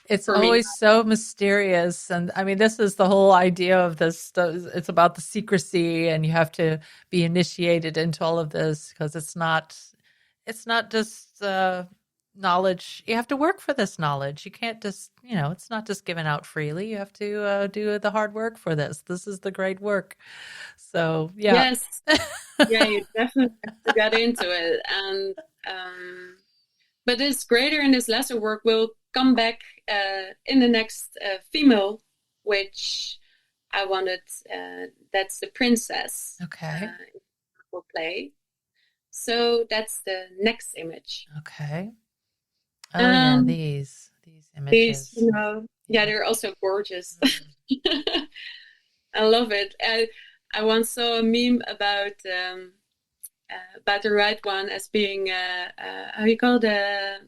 It's always so mysterious. And I mean, this is the whole idea of this. It's about the secrecy, and you have to be initiated into all of this because it's not just knowledge. You have to work for this knowledge. You can't just, it's not just given out freely. You have to do the hard work for this. This is the great work. So, yeah. Yes. Yeah, you definitely have to get into it. And, but this greater and this lesser work will come back in the next female, which I wanted. That's the princess. Okay. Will play. So that's the next image. Okay. Oh yeah, these images. These, they're also gorgeous. I love it. I once saw a meme about the right one as being how you call now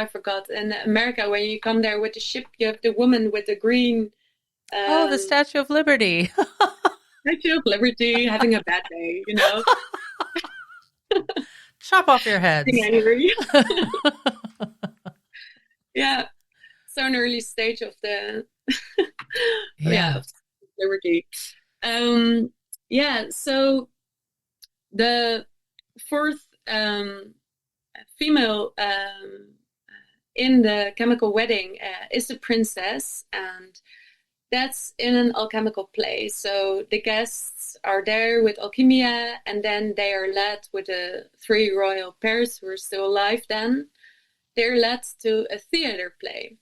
I forgot. In America, when you come there with the ship, you have the woman with the green. The Statue of Liberty. Statue of Liberty having a bad day, Chop off your heads. Yeah. So an early stage of the of Liberty. So the fourth female in the chemical wedding is the princess, and that's in an alchemical play. So the guests are there with alchemia, and then they are led with the three royal pairs who are still alive then. They're led to a theater play.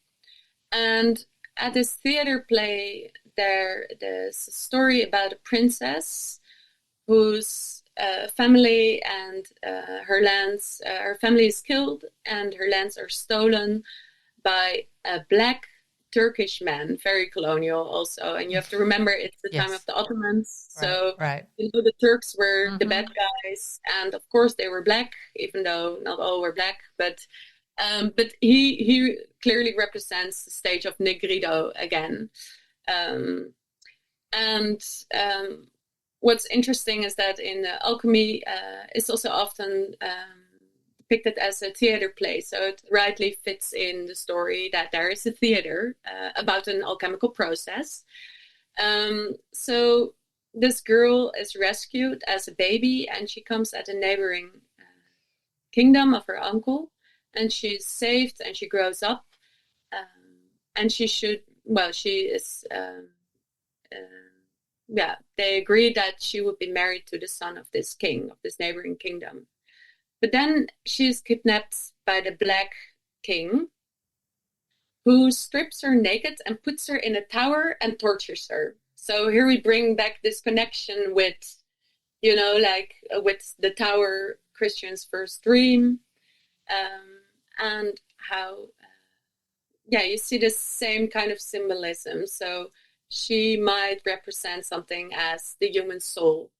And at this theater play, there's a story about a princess whose family and her family is killed, and her lands are stolen by a black Turkish man, very colonial also. And you have to remember it's the time of the Ottomans. So the Turks were the bad guys, and of course they were black, even though not all were black. But he clearly represents the stage of Negrido again. What's interesting is that in alchemy, it's also often depicted as a theater play. So it rightly fits in the story that there is a theater about an alchemical process. So this girl is rescued as a baby, and she comes at a neighboring kingdom of her uncle, and she's saved, and she grows up, and she is... they agree that she would be married to the son of this king, of this neighboring kingdom. But then she's kidnapped by the black king, who strips her naked and puts her in a tower and tortures her. So here we bring back this connection with, with the tower, Christian's first dream, and how, you see the same kind of symbolism. So she might represent something as the human soul,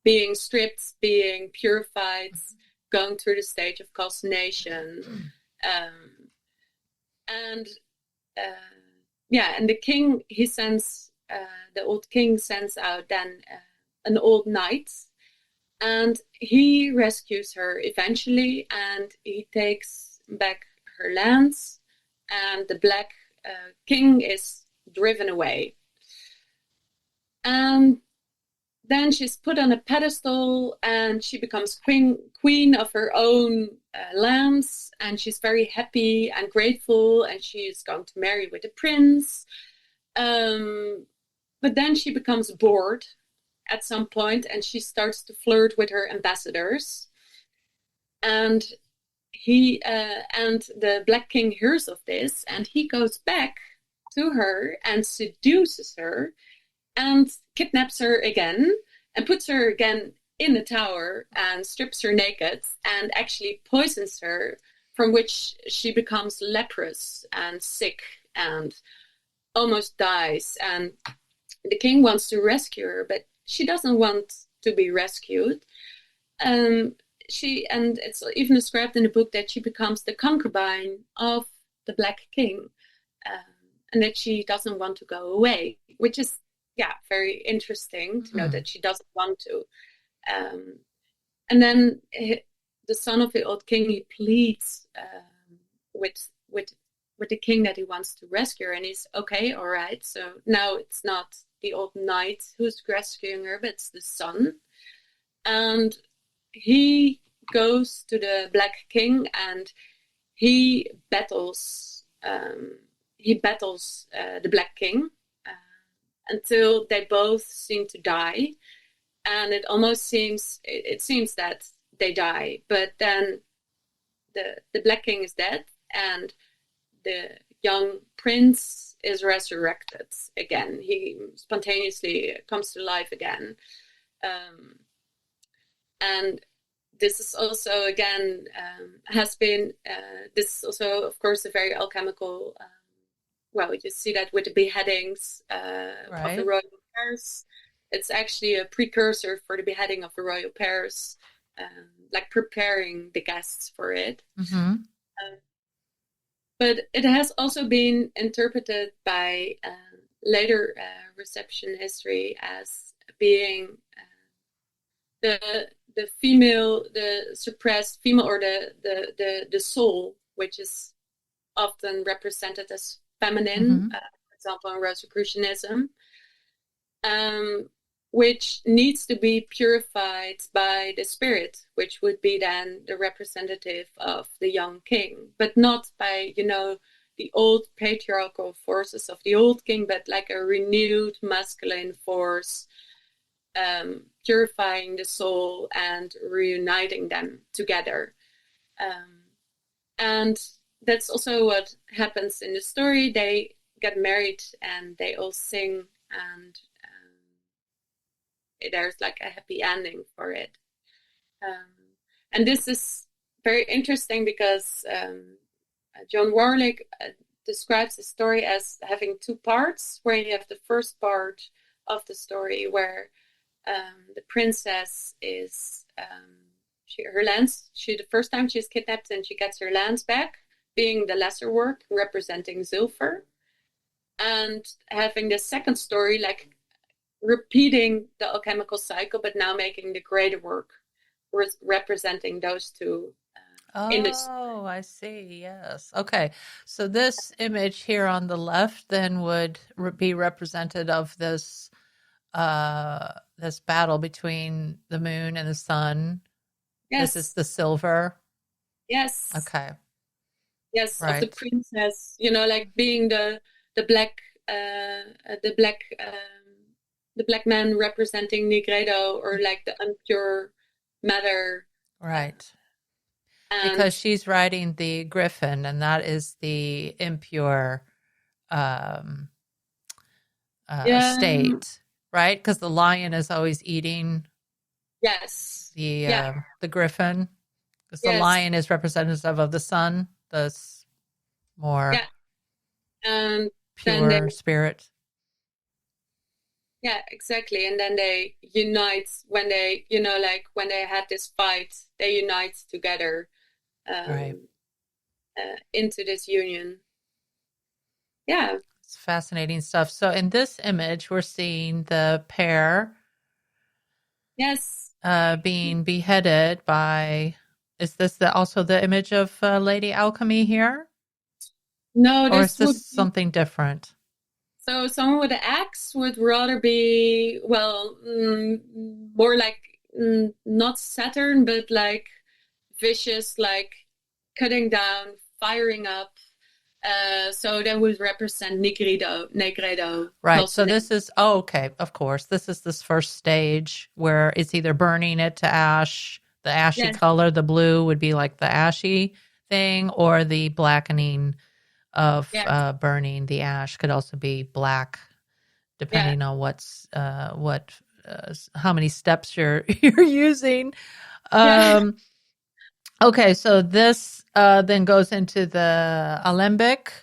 being stripped, being purified, going through the stage of calcination. And the king, he sends the old king sends out then an old knight, and he rescues her eventually, and he takes back her lands, and the Black King is driven away. And then she's put on a pedestal, and she becomes queen of her own lands, and she's very happy and grateful, and she's going to marry with the prince. But then she becomes bored at some point, and she starts to flirt with her ambassadors. And the Black King hears of this, and he goes back to her and seduces her and kidnaps her again and puts her again in the tower and strips her naked and actually poisons her, from which she becomes leprous and sick and almost dies. And the king wants to rescue her, but she doesn't want to be rescued. And it's even described in the book that she becomes the concubine of the Black King, and that she doesn't want to go away, which is very interesting to know that she doesn't want to. And then the son of the old king, he pleads with the king that he wants to rescue her, and he's okay, all right. So now it's not the old knight who's rescuing her, but it's the son. And he goes to the Black King, and he battles the Black King until they both seem to die. And it seems that they die, but then the Black King is dead, and the young prince is resurrected again. He spontaneously comes to life again. And this is also, again, this is also, of course, a very alchemical, you see that with the beheadings of the royal pairs. It's actually a precursor for the beheading of the royal pairs, like preparing the guests for it. Mm-hmm. But it has also been interpreted by later reception history as being the female, the suppressed female, or the soul, which is often represented as feminine, for example, in Rosicrucianism, which needs to be purified by the spirit, which would be then the representative of the young king, but not by, the old patriarchal forces of the old king, but like a renewed masculine force, purifying the soul and reuniting them together. And that's also what happens in the story. They get married and they all sing, and there's like a happy ending for it. And this is very interesting because John Warlick describes the story as having two parts, where you have the first part of the story where the princess is the first time she's kidnapped and she gets her lands back, being the lesser work representing Zilfer, and having the second story like repeating the alchemical cycle, but now making the greater work representing those two. Oh, I see. Yes. Okay. So this image here on the left then would be representative of this this battle between the moon and the sun. Yes. This is the silver. Yes. Okay. Yes, right. Of the princess, like being the black man representing Nigredo, or like the impure matter. Right. Because she's riding the griffin, and that is the impure state, right? Because the lion is always eating. Yes. The griffin, because the lion is representative of the sun, the more pure spirit. Yeah, exactly. And then they unite when they, when they had this fight, they unite together into this union. Yeah. It's fascinating stuff. So in this image, we're seeing the pair Yes. being beheaded by. Is this also the image of Lady Alchemy here? No, Or is this would this be, something different? so someone with an axe would rather be, well, more like not Saturn, but like vicious, like cutting down, firing up. So that would represent Negredo. Right. So Pulsing. this is, oh, okay, of course. This is this first stage where it's either burning it to ash, the ashy Yes, color, the blue would be like the ashy thing, or the blackening of yeah, burning. The ash could also be black, yeah, depending on how many steps you're you're using. yeah, Okay, so this then goes into the alembic.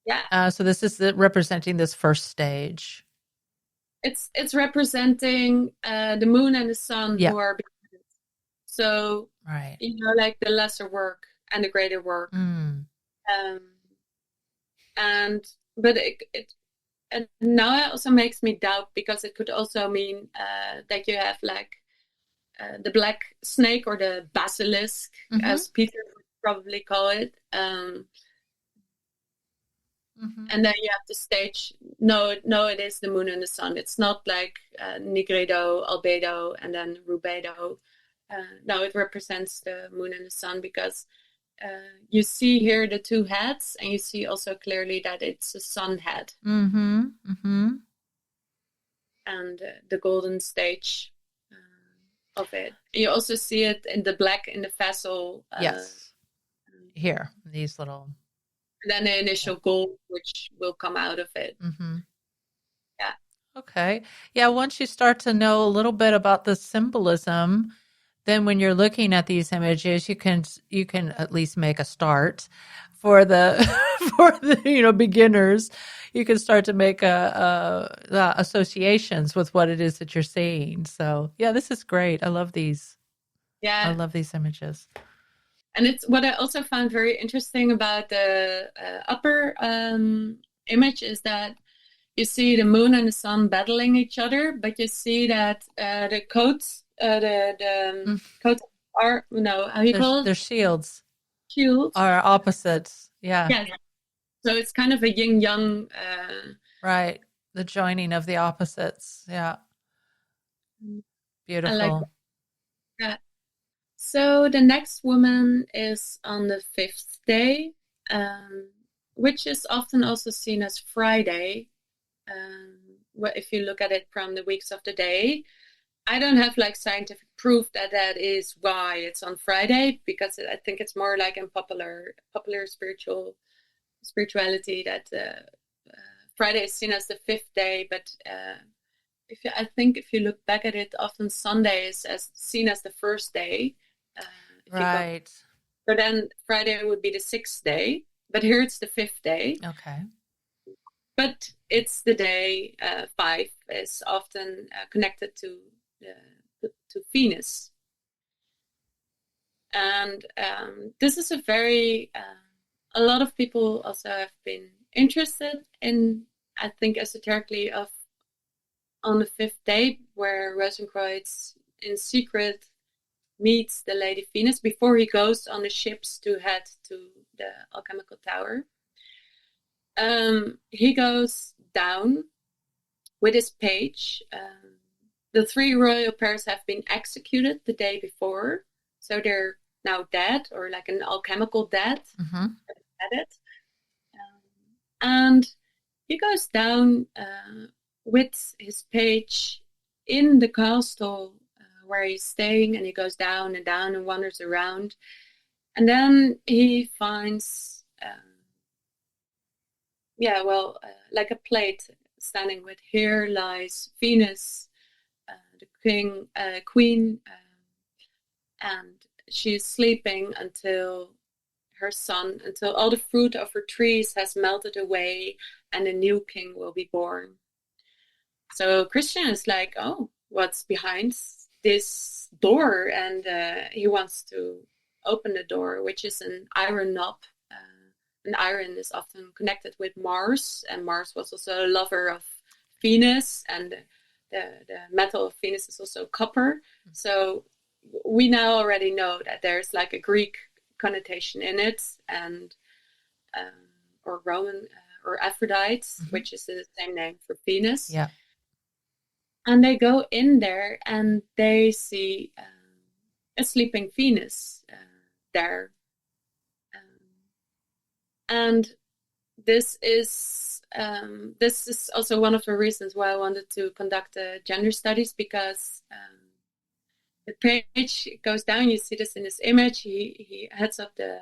yeah. So this is representing this first stage. It's representing the moon and the sun Yeah, who are so right. like the lesser work and the greater work. Mm. Um, and but it and now it also makes me doubt because it could also mean that you have like the black snake or the basilisk, Mm-hmm. as Peter would probably call it. Mm-hmm. And then you have the stage. No, it is the moon and the sun. It's not like Nigredo, Albedo, and then Rubedo. No, it represents the moon and the sun because you see here the two heads, and you see also clearly that it's a sun head. Mm-hmm. Mm-hmm. And the golden stage of it. You also see it in the black in the vessel. Yes. Here, these little. Then the initial gold, which will come out of it. Mm-hmm. Yeah. Okay. Yeah, once you start to know a little bit about the symbolism, then when you're looking at these images, you can at least make a start for the for the beginners. You can start to make associations with what it is that you're seeing. So yeah, this is great. I love these. Yeah. I love these images. And it's what I also found very interesting about the upper image is that you see the moon and the sun battling each other, but you see that the coats, coats are how you call it? Their shields Shields are opposites. Yeah. Yes. So it's kind of a yin yang. Right. The joining of the opposites. Yeah. Beautiful. I like that. So the next woman is on the fifth day, which is often also seen as Friday. If you look at it from the weeks of the day, I don't have like scientific proof that that is why it's on Friday, because I think it's more like in popular spirituality that Friday is seen as the fifth day, but I think if you look back at it, often Sunday is seen as the first day. Right. So then Friday would be the sixth day, but here it's the fifth day. Okay. But it's the day 5 is often connected to Venus, and this is a very a lot of people also have been interested in, I think, esoterically on the fifth day, where Rosencreutz in secret meets the Lady Venus before he goes on the ships to head to the alchemical tower. He goes down with his page. The 3 royal pairs have been executed the day before, so they're now dead, or like an alchemical death. Mm-hmm. And he goes down with his page in the castle where he's staying, and he goes down and down and wanders around. And then he finds, like a plate standing with, here lies Venus, the queen, and she's sleeping until all the fruit of her trees has melted away and a new king will be born. So Christian is like, oh, what's behind this door? And he wants to open the door, which is an iron knob and iron is often connected with Mars, and Mars was also a lover of Venus, and the metal of Venus is also copper. So we now already know that there's like a Greek connotation in it, and or Roman or Aphrodite, which is the same name for Venus. Yeah. And they go in there and they see a sleeping Venus there. And this is also one of the reasons why I wanted to conduct gender studies, because the page goes down, you see this in this image, he heads up the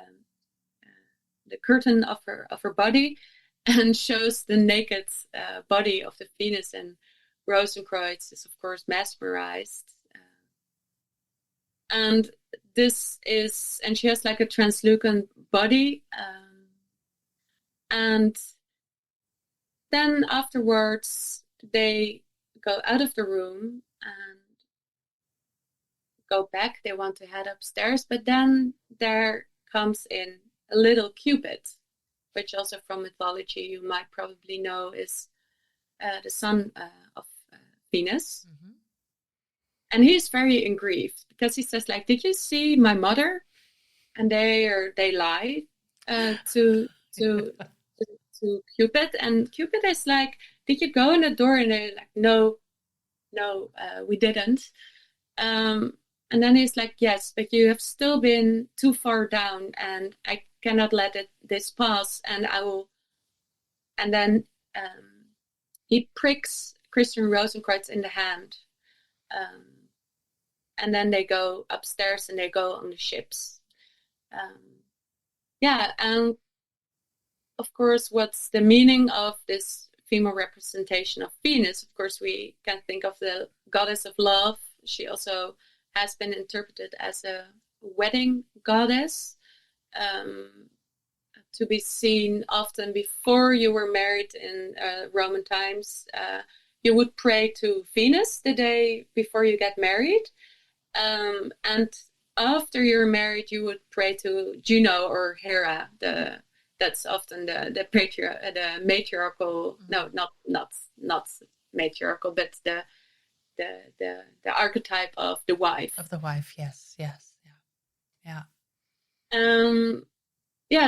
curtain of her body and shows the naked body of the Venus, and Rosencreutz is of course mesmerized. And she has like a translucent body, and then afterwards they go out of the room and go back. They want to head upstairs, but then there comes in a little Cupid, which also from mythology you might probably know is the son of Venus. And he's very aggrieved because he says, like, did you see my mother? And they lie to Cupid, and Cupid is like, did you go in the door? And they're like, no, we didn't. And then he's like, yes, but you have still been too far down, and I cannot let this pass, and I will. And then he pricks Christian Rosencreutz in the hand. And then they go upstairs and they go on the ships. And of course, what's the meaning of this female representation of Venus? Of course, we can think of the goddess of love. She also has been interpreted as a wedding goddess, to be seen often before you were married in Roman times. You would pray to Venus the day before you get married. And after you're married, you would pray to Juno or Hera. That's often the matriarchal. No, not matriarchal, but the archetype of the wife. Of the wife, yes, yeah.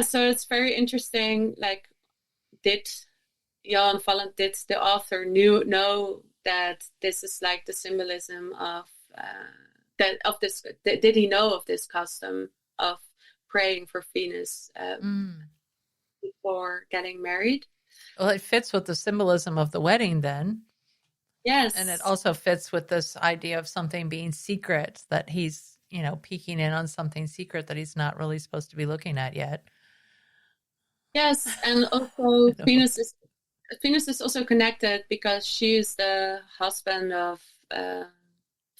So it's very interesting. Like, did Jan Valent, did the author know that this is like the symbolism of this? Did he know of this custom of praying for Venus before getting married? Well, it fits with the symbolism of the wedding then. Yes. And it also fits with this idea of something being secret, that he's, peeking in on something secret that he's not really supposed to be looking at yet. Yes, and also Venus is also connected because she is the husband of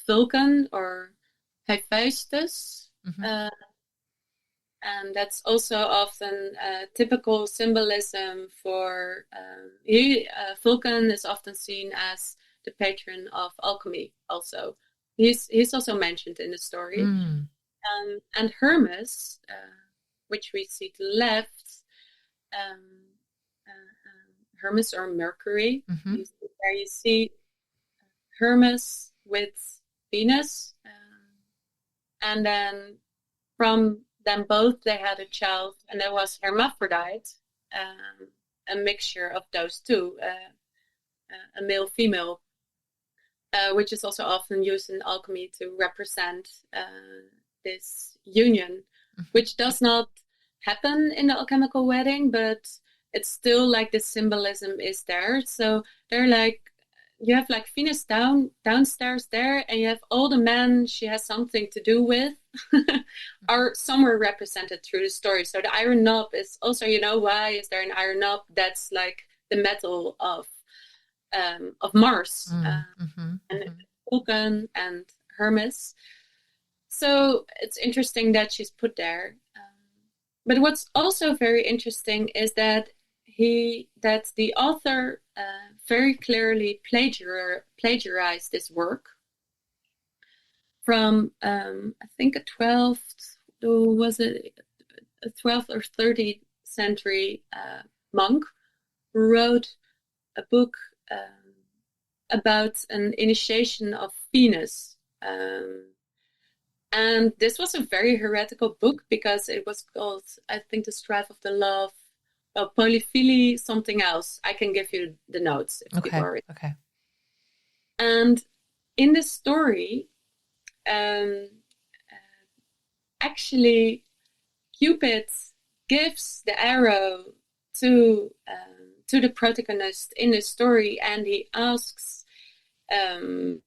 Vulcan or Hephaestus. And that's also often typical symbolism for Vulcan is often seen as the patron of alchemy. Also, he's also mentioned in the story. And Hermes, which we see to the left, Hermes or Mercury. There you see Hermes with Venus, and then from them both they had a child, and that was hermaphrodite, a mixture of those two, a male-female, which is also often used in alchemy to represent this union, which does not happen in the alchemical wedding, but it's still like the symbolism is there. So they're like, you have like Venus downstairs there, and you have all the men she has something to do with are somewhere represented through the story. So the iron knob is also, why is there an iron knob? That's like the metal of Mars, and Vulcan and Hermes. So it's interesting that she's put there. But what's also very interesting is that the author very clearly plagiarized this work from I think a 12th or 13th century monk who wrote a book about an initiation of Venus. And this was a very heretical book because it was called, I think, The Strife of the Love, Polyphily, something else. I can give you the notes if people are. Okay. And in this story, actually, Cupid gives the arrow to the protagonist in the story, and he asks the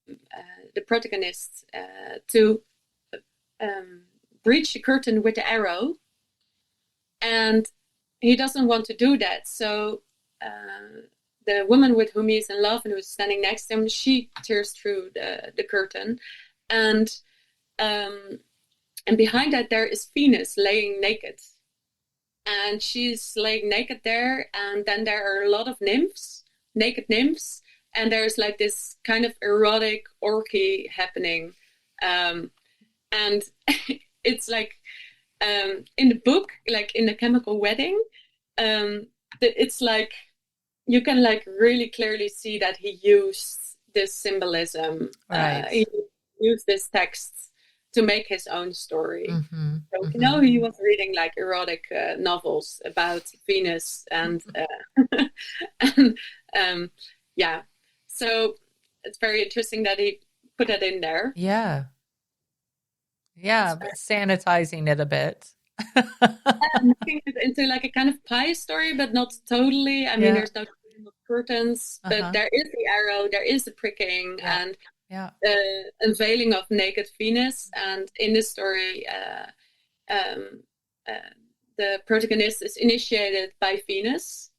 protagonist to breach the curtain with the arrow, and he doesn't want to do that. So the woman with whom he is in love and who's standing next to him, she tears through the curtain, and behind that there is Venus laying naked, and she's laying naked there, and then there are a lot of nymphs, naked nymphs, and there's like this kind of erotic orgy happening, and it's like in the book, like in The Chemical Wedding, it's like you can like really clearly see that he used this symbolism, he used this text to make his own story. So you know, he was reading like erotic novels about Venus, and yeah. So it's very interesting that he put that in there. Yeah, sanitizing it a bit. Making it into like a kind of pie story, but not totally. I mean, there's no curtains, but there is the arrow, there is the pricking, and the unveiling of naked Venus. And in this story, the protagonist is initiated by Venus,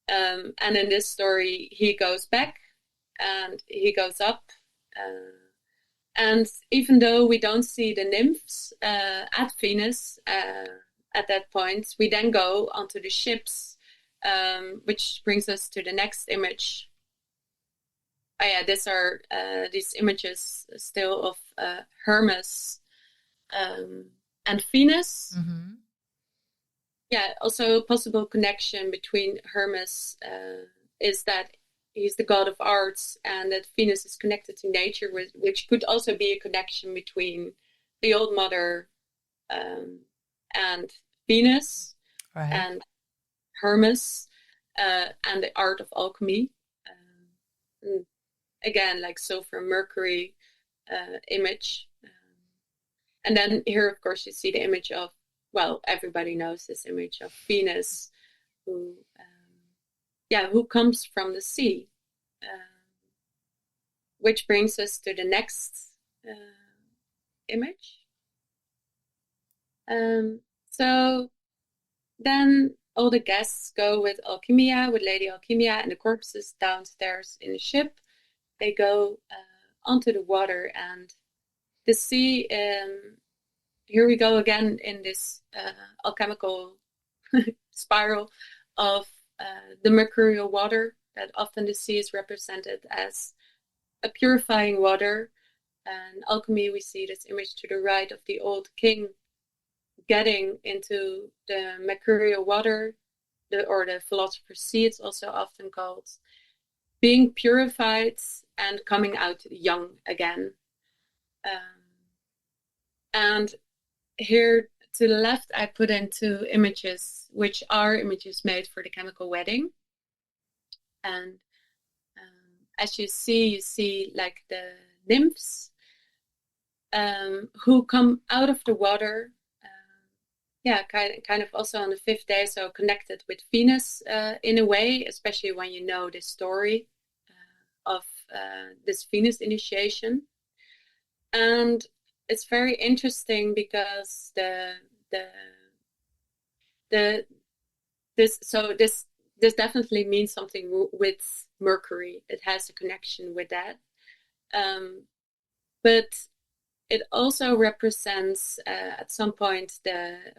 and in this story, he goes back and he goes up. And even though we don't see the nymphs at Venus at that point, we then go onto the ships, which brings us to the next image. Oh yeah, these images still of Hermes and Venus. Yeah, also a possible connection between Hermes is that he's the god of arts, and that Venus is connected to nature, which could also be a connection between the Old Mother and Venus, and Hermes, and the art of alchemy. Again, like Sulfur Mercury image. And then here, of course, you see the image of, well, everybody knows this image of Venus, who comes from the sea, which brings us to the next image. So then all the guests go with Lady Alchemia, and the corpses downstairs in the ship. They go onto the water, and the sea, here we go again in this alchemical spiral of the mercurial water, that often the sea is represented as a purifying water. And alchemy, we see this image to the right of the old king getting into the mercurial water, or the philosopher's sea, it's also often called, being purified and coming out young again. And here to the left, I put in two images, which are images made for the Chemical Wedding. And as you see like the nymphs who come out of the water. Kind of also on the fifth day, so connected with Venus in a way, especially when you know the story of this Venus initiation. And it's very interesting because this definitely means something with Mercury. It has a connection with that, but it also represents at some point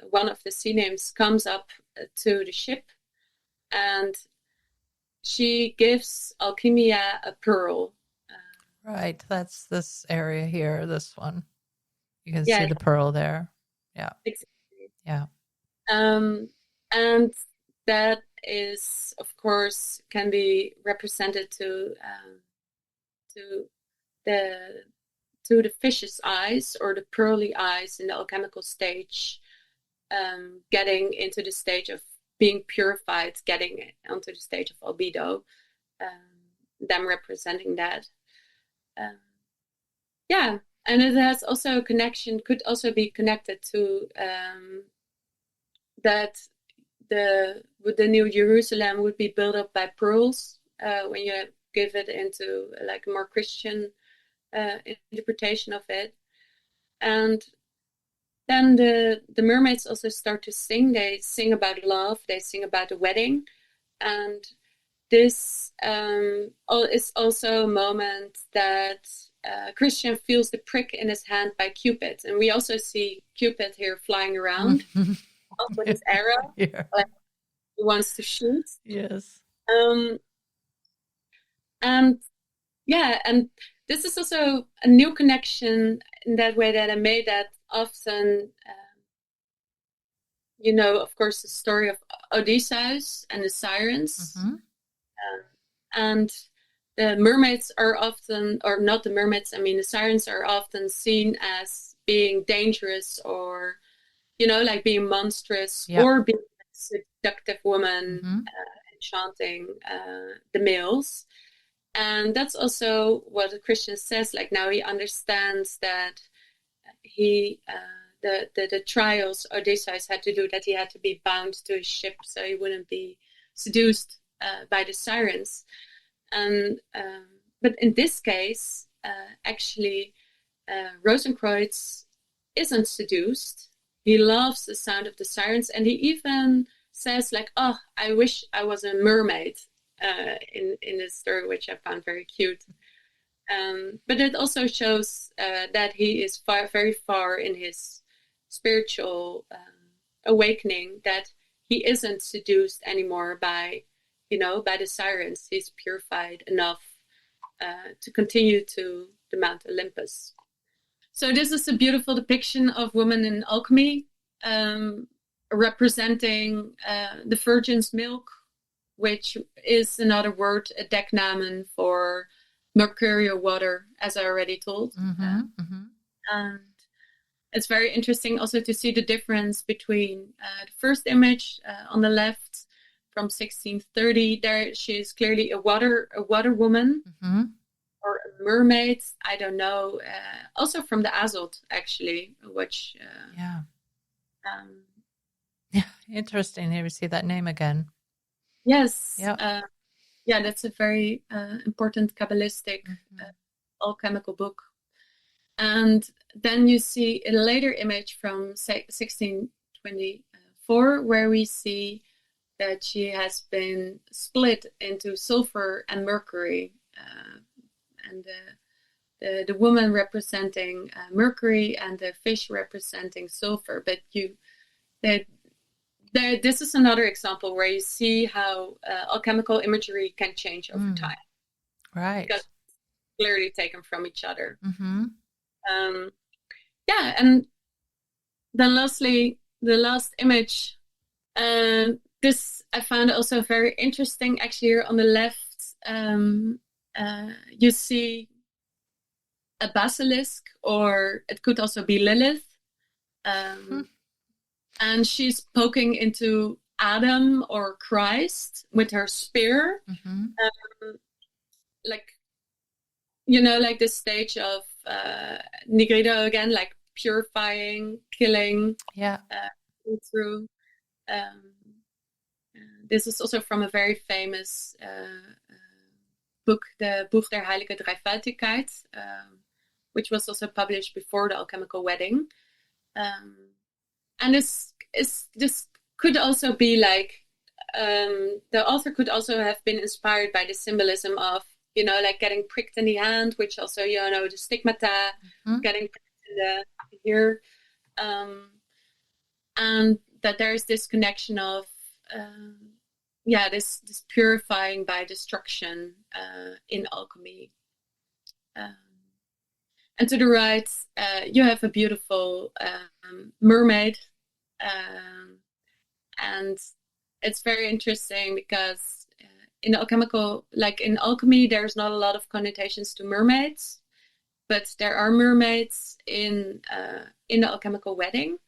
one of the sea nymphs comes up to the ship, and she gives Alchemia a pearl. Right, that's this area here, this one. You can see the pearl there. Yeah. Exactly. Yeah. And that is, of course, can be represented to the fish's eyes or the pearly eyes in the alchemical stage, getting into the stage of being purified, getting onto the stage of albedo, them representing that. Yeah, and it has also a connection, could also be connected to that the New Jerusalem would be built up by pearls when you give it into like a more Christian interpretation of it. And then the mermaids also start to sing. They sing about love. They sing about the wedding. And this is also a moment that Christian feels the prick in his hand by Cupid. And we also see Cupid here flying around with his arrow. Yeah. Like he wants to shoot. Yes. And yeah, and this is also a new connection in that way that I made, that often, of course, the story of Odysseus and the sirens. And the mermaids are often, or not the mermaids, I mean, the sirens are often seen as being dangerous or, like being monstrous, or being a seductive woman enchanting the males. And that's also what the Christian says. Like now he understands that the trials Odysseus had to do, that he had to be bound to his ship so he wouldn't be seduced by the sirens. And but in this case, actually, Rosencreutz isn't seduced. He loves the sound of the sirens, and he even says like, "Oh, I wish I was a mermaid." In this story, which I found very cute. But it also shows that he is very far in his spiritual awakening, that he isn't seduced anymore by the sirens. He's purified enough to continue to the Mount Olympus. So this is a beautiful depiction of women in alchemy, representing the virgin's milk, which is another word, a deknamen for mercurial water, as I already told. And it's very interesting also to see the difference between the first image on the left from 1630. There she is clearly a water woman, or a mermaid. I don't know. Also from the Azot, actually, which interesting. Here we see that name again. Yes. That's a very important Kabbalistic alchemical book. And then you see a later image from 1624, where we see that she has been split into sulfur and mercury, and the woman representing mercury and the fish representing sulfur. But this is another example where you see how alchemical imagery can change over time. Right. Because it's clearly taken from each other. And then lastly, the last image. This I found also very interesting. Actually, here on the left, you see a basilisk, or it could also be Lilith. And she's poking into Adam or Christ with her spear. Like this stage of Nigrido again, like purifying, killing through. This is also from a very famous book, the Buch der Heilige Dreifaltigkeit, which was also published before the alchemical wedding. And this could also be like, the author could also have been inspired by the symbolism of, like getting pricked in the hand, which also, the stigmata, getting pricked in the ear. And that there's this connection of, this purifying by destruction in alchemy. And to the right, you have a beautiful mermaid. And it's very interesting because in alchemical, like in alchemy, there's not a lot of connotations to mermaids, but there are mermaids in the alchemical wedding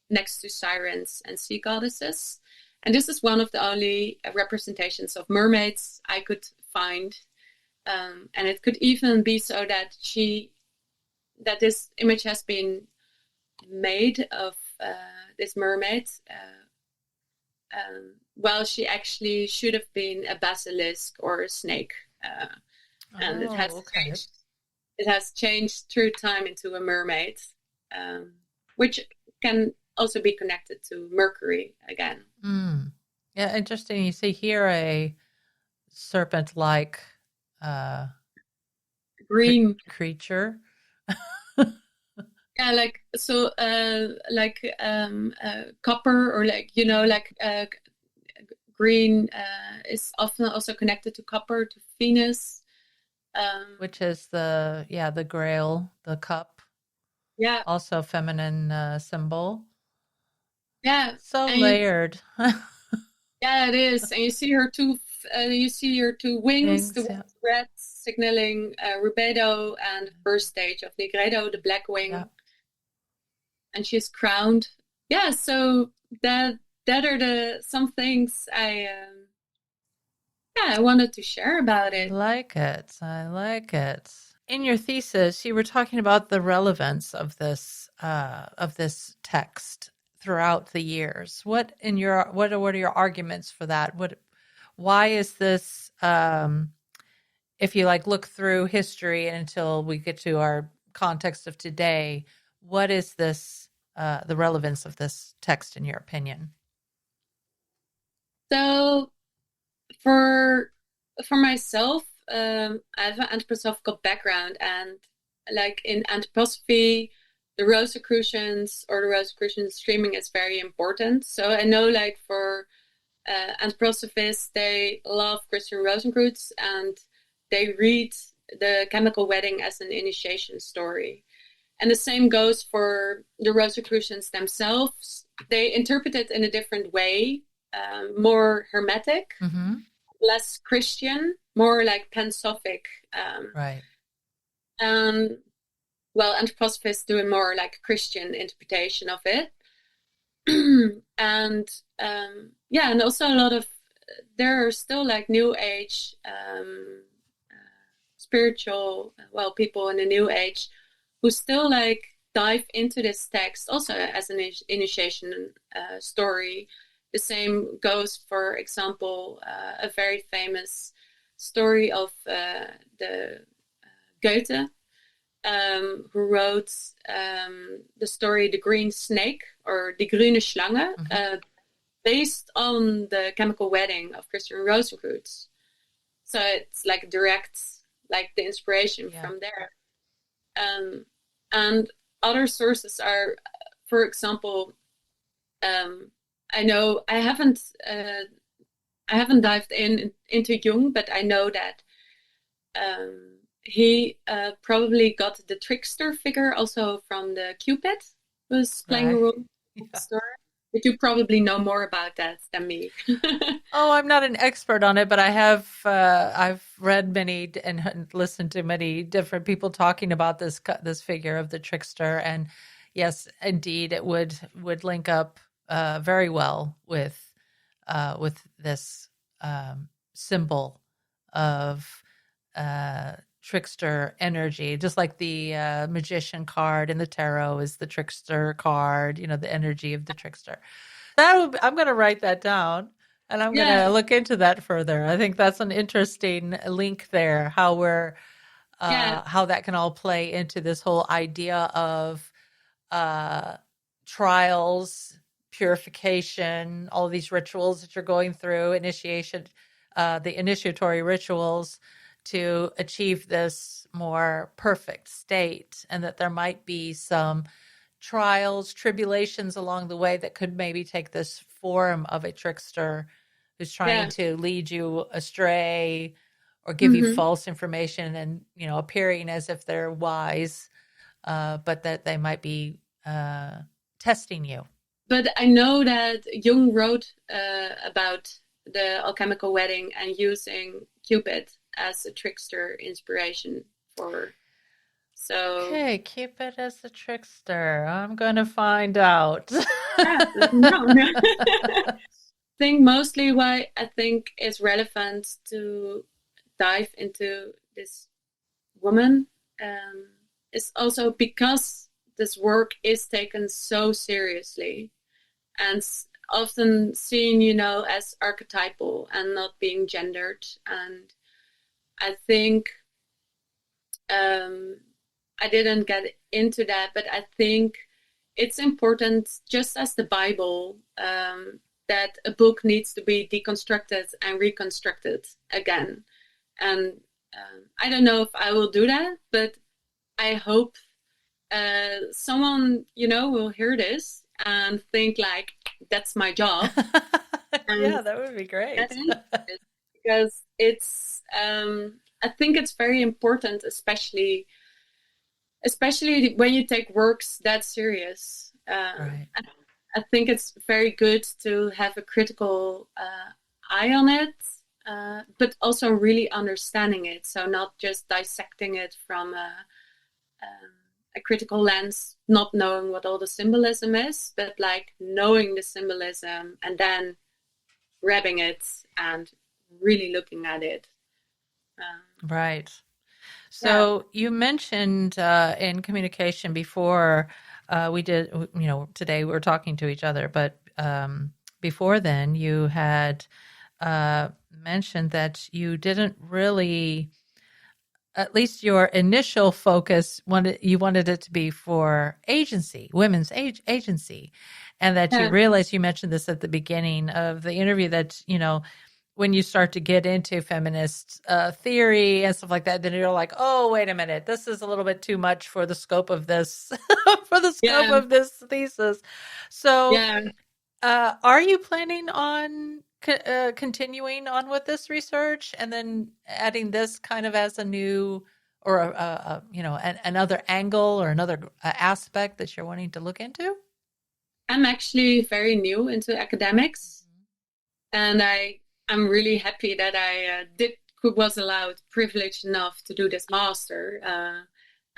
next to sirens and sea goddesses. And this is one of the only representations of mermaids I could find. And it could even be so that this image has been made of this mermaid while she actually should have been a basilisk or a snake. And it has changed through time into a mermaid, which can also be connected to Mercury again. Yeah, interesting. You see here a serpent-like green creature. Yeah, copper, or green is often also connected to copper, to Venus, which is the grail, the cup. Yeah, also feminine symbol. Yeah, so layered. Yeah, it is, and you see her two wings, the red signaling rubedo, and first stage of Nigredo, the black wing. Yeah. And she's crowned. Yeah, so that are some things I wanted to share about it. I like it. In your thesis, you were talking about the relevance of this text throughout the years. What are your arguments for that? Why is this? If you look through history and until we get to our context of today, what is this? The relevance of this text, in your opinion? So, for myself, I have an anthroposophical background, and in anthroposophy, the Rosicrucians or the Rosicrucian streaming is very important. So I know, for anthroposophists, they love Christian Rosencreutz, and they read the chemical wedding as an initiation story. And the same goes for the Rosicrucians themselves. They interpret it in a different way, more hermetic, less Christian, more Pansophic. Right. Anthroposophists do a more Christian interpretation of it. And also a lot of, there are still New Age spiritual, people in the New Age who still dive into this text also as an initiation story. The same goes, for example, a very famous story of the Goethe, who wrote the story The Green Snake, or Die Grüne Schlange, based on the chemical wedding of Christian Rosencreutz. So it's direct, the inspiration from there. And other sources are, for example, I know I haven't dived into Jung, but I know that he probably got the trickster figure also from the Cupid, who's playing a role in the story. But you probably know more about that than me. Oh, I'm not an expert on it, but I have I've read many and listened to many different people talking about this figure of the trickster, and yes, indeed, it would link up very well with this symbol of trickster energy, just like the magician card in the tarot is the trickster card, the energy of the trickster. I'm going to write that down, and I'm going to look into that further. I think that's an interesting link there, how we're how that can all play into this whole idea of trials, purification, all these rituals that you're going through, initiation, the initiatory rituals, to achieve this more perfect state, and that there might be some trials, tribulations along the way that could maybe take this form of a trickster who's trying to lead you astray or give you false information, and appearing as if they're wise, but that they might be testing you. but I know that Jung wrote about the alchemical wedding and using Cupid as a trickster inspiration for. So Okay, keep it as a trickster. I'm going to find out. yeah, no. I think mostly why I think it's relevant to dive into this woman is also because this work is taken so seriously and often seen, as archetypal and not being gendered. And I think I didn't get into that, but I think it's important, just as the Bible, that a book needs to be deconstructed and reconstructed again. And I don't know if I will do that, but I hope someone, will hear this and think like, that's my job. Yeah, that would be great. Because it's, I think it's very important, especially when you take works that serious. Right. I think it's very good to have a critical eye on it, but also really understanding it. So not just dissecting it from a critical lens, not knowing what all the symbolism is, but like knowing the symbolism and then grabbing it and really looking at it. Right. So you mentioned in communication before we did, today we were talking to each other, but before then you had mentioned that you didn't really, at least your initial focus, you wanted it to be for agency, women's agency, and that you realized, you mentioned this at the beginning of the interview, that, when you start to get into feminist theory and stuff like that, then you're like, oh, wait a minute, this is a little bit too much for the scope of this, of this thesis. So are you planning on continuing on with this research and then adding this kind of as a new, or another angle or another aspect that you're wanting to look into? I'm actually very new into academics, and I'm really happy that I was allowed, privileged enough to do this master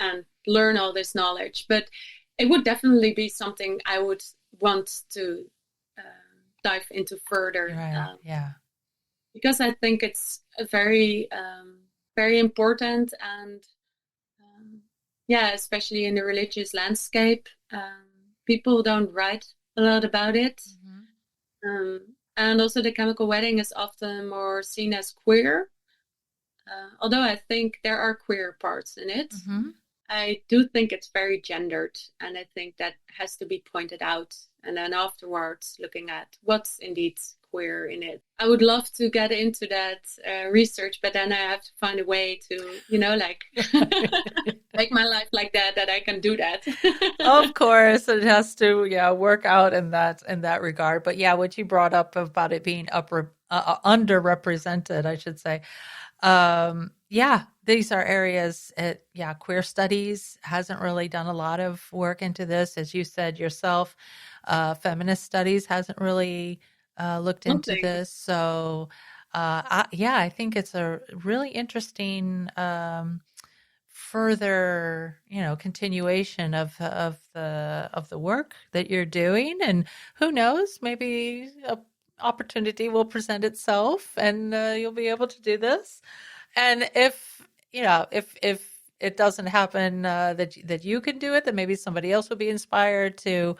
and learn all this knowledge. But it would definitely be something I would want to dive into further. Right. Because I think it's a very, very important, and especially in the religious landscape, people don't write a lot about it. And also the chemical wedding is often more seen as queer, although I think there are queer parts in it. I do think it's very gendered, and I think that has to be pointed out, and then afterwards looking at what's indeed queer in it. I would love to get into that research, but then I have to find a way to, make my life like that I can do that. Of course, it has to work out in that regard. But what you brought up about it being underrepresented, I should say. These are areas. Queer studies hasn't really done a lot of work into this, as you said yourself. Feminist studies hasn't really looked into this. So, I think it's a really interesting further, continuation of the work that you're doing, and who knows, maybe an opportunity will present itself, and you'll be able to do this. And if it doesn't happen that you can do it, then maybe somebody else will be inspired to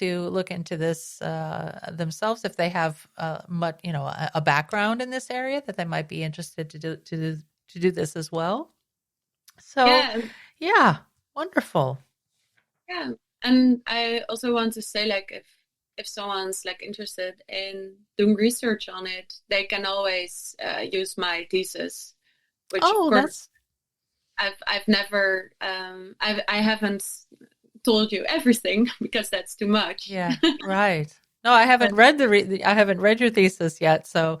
look into this themselves, if they have a background in this area, that they might be interested to do this as well. So wonderful. Yeah, and I also want to say, like, if someone's like interested in doing research on it, they can always use my thesis, which of course I've never I haven't told you everything because that's too much. Yeah, right. No, I haven't read I haven't read your thesis yet, so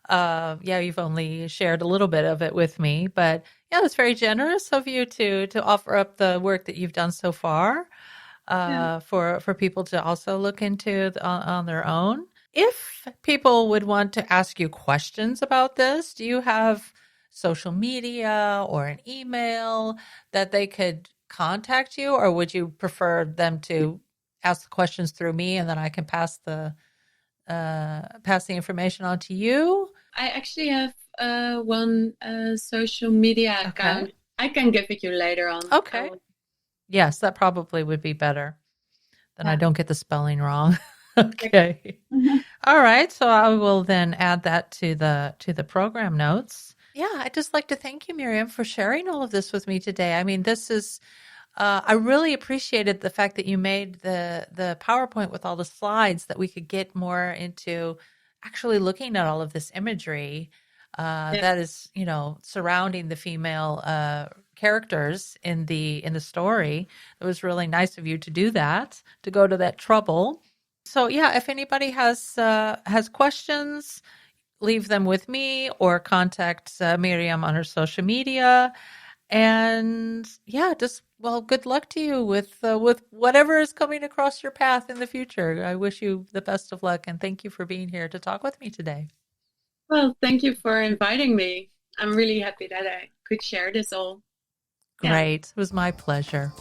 you've only shared a little bit of it with me, but it's very generous of you to offer up the work that you've done so far. Yeah. for people to also look into on their own. If people would want to ask you questions about this, do you have social media or an email that they could contact you, or would you prefer them to ask the questions through me and then I can pass the information on to you? I actually have one social media Okay. account. I can give it you later on. Okay. Yes, that probably would be better. Then I Yeah. don't get the spelling wrong. Okay. All right. So I will then add that to the program notes. Yeah, I'd just like to thank you, Mirjam, for sharing all of this with me today. I mean, this is I really appreciated the fact that you made the PowerPoint with all the slides that we could get more into actually looking at all of this imagery Yeah. that is, surrounding the female characters in the story. It was really nice of you to do that, to go to that trouble. So yeah, if anybody has questions, leave them with me or contact Mirjam on her social media. And yeah, good luck to you with whatever is coming across your path in the future. I wish you the best of luck and thank you for being here to talk with me today. Well, thank you for inviting me. I'm really happy that I could share this all. Yeah. Great. It was my pleasure.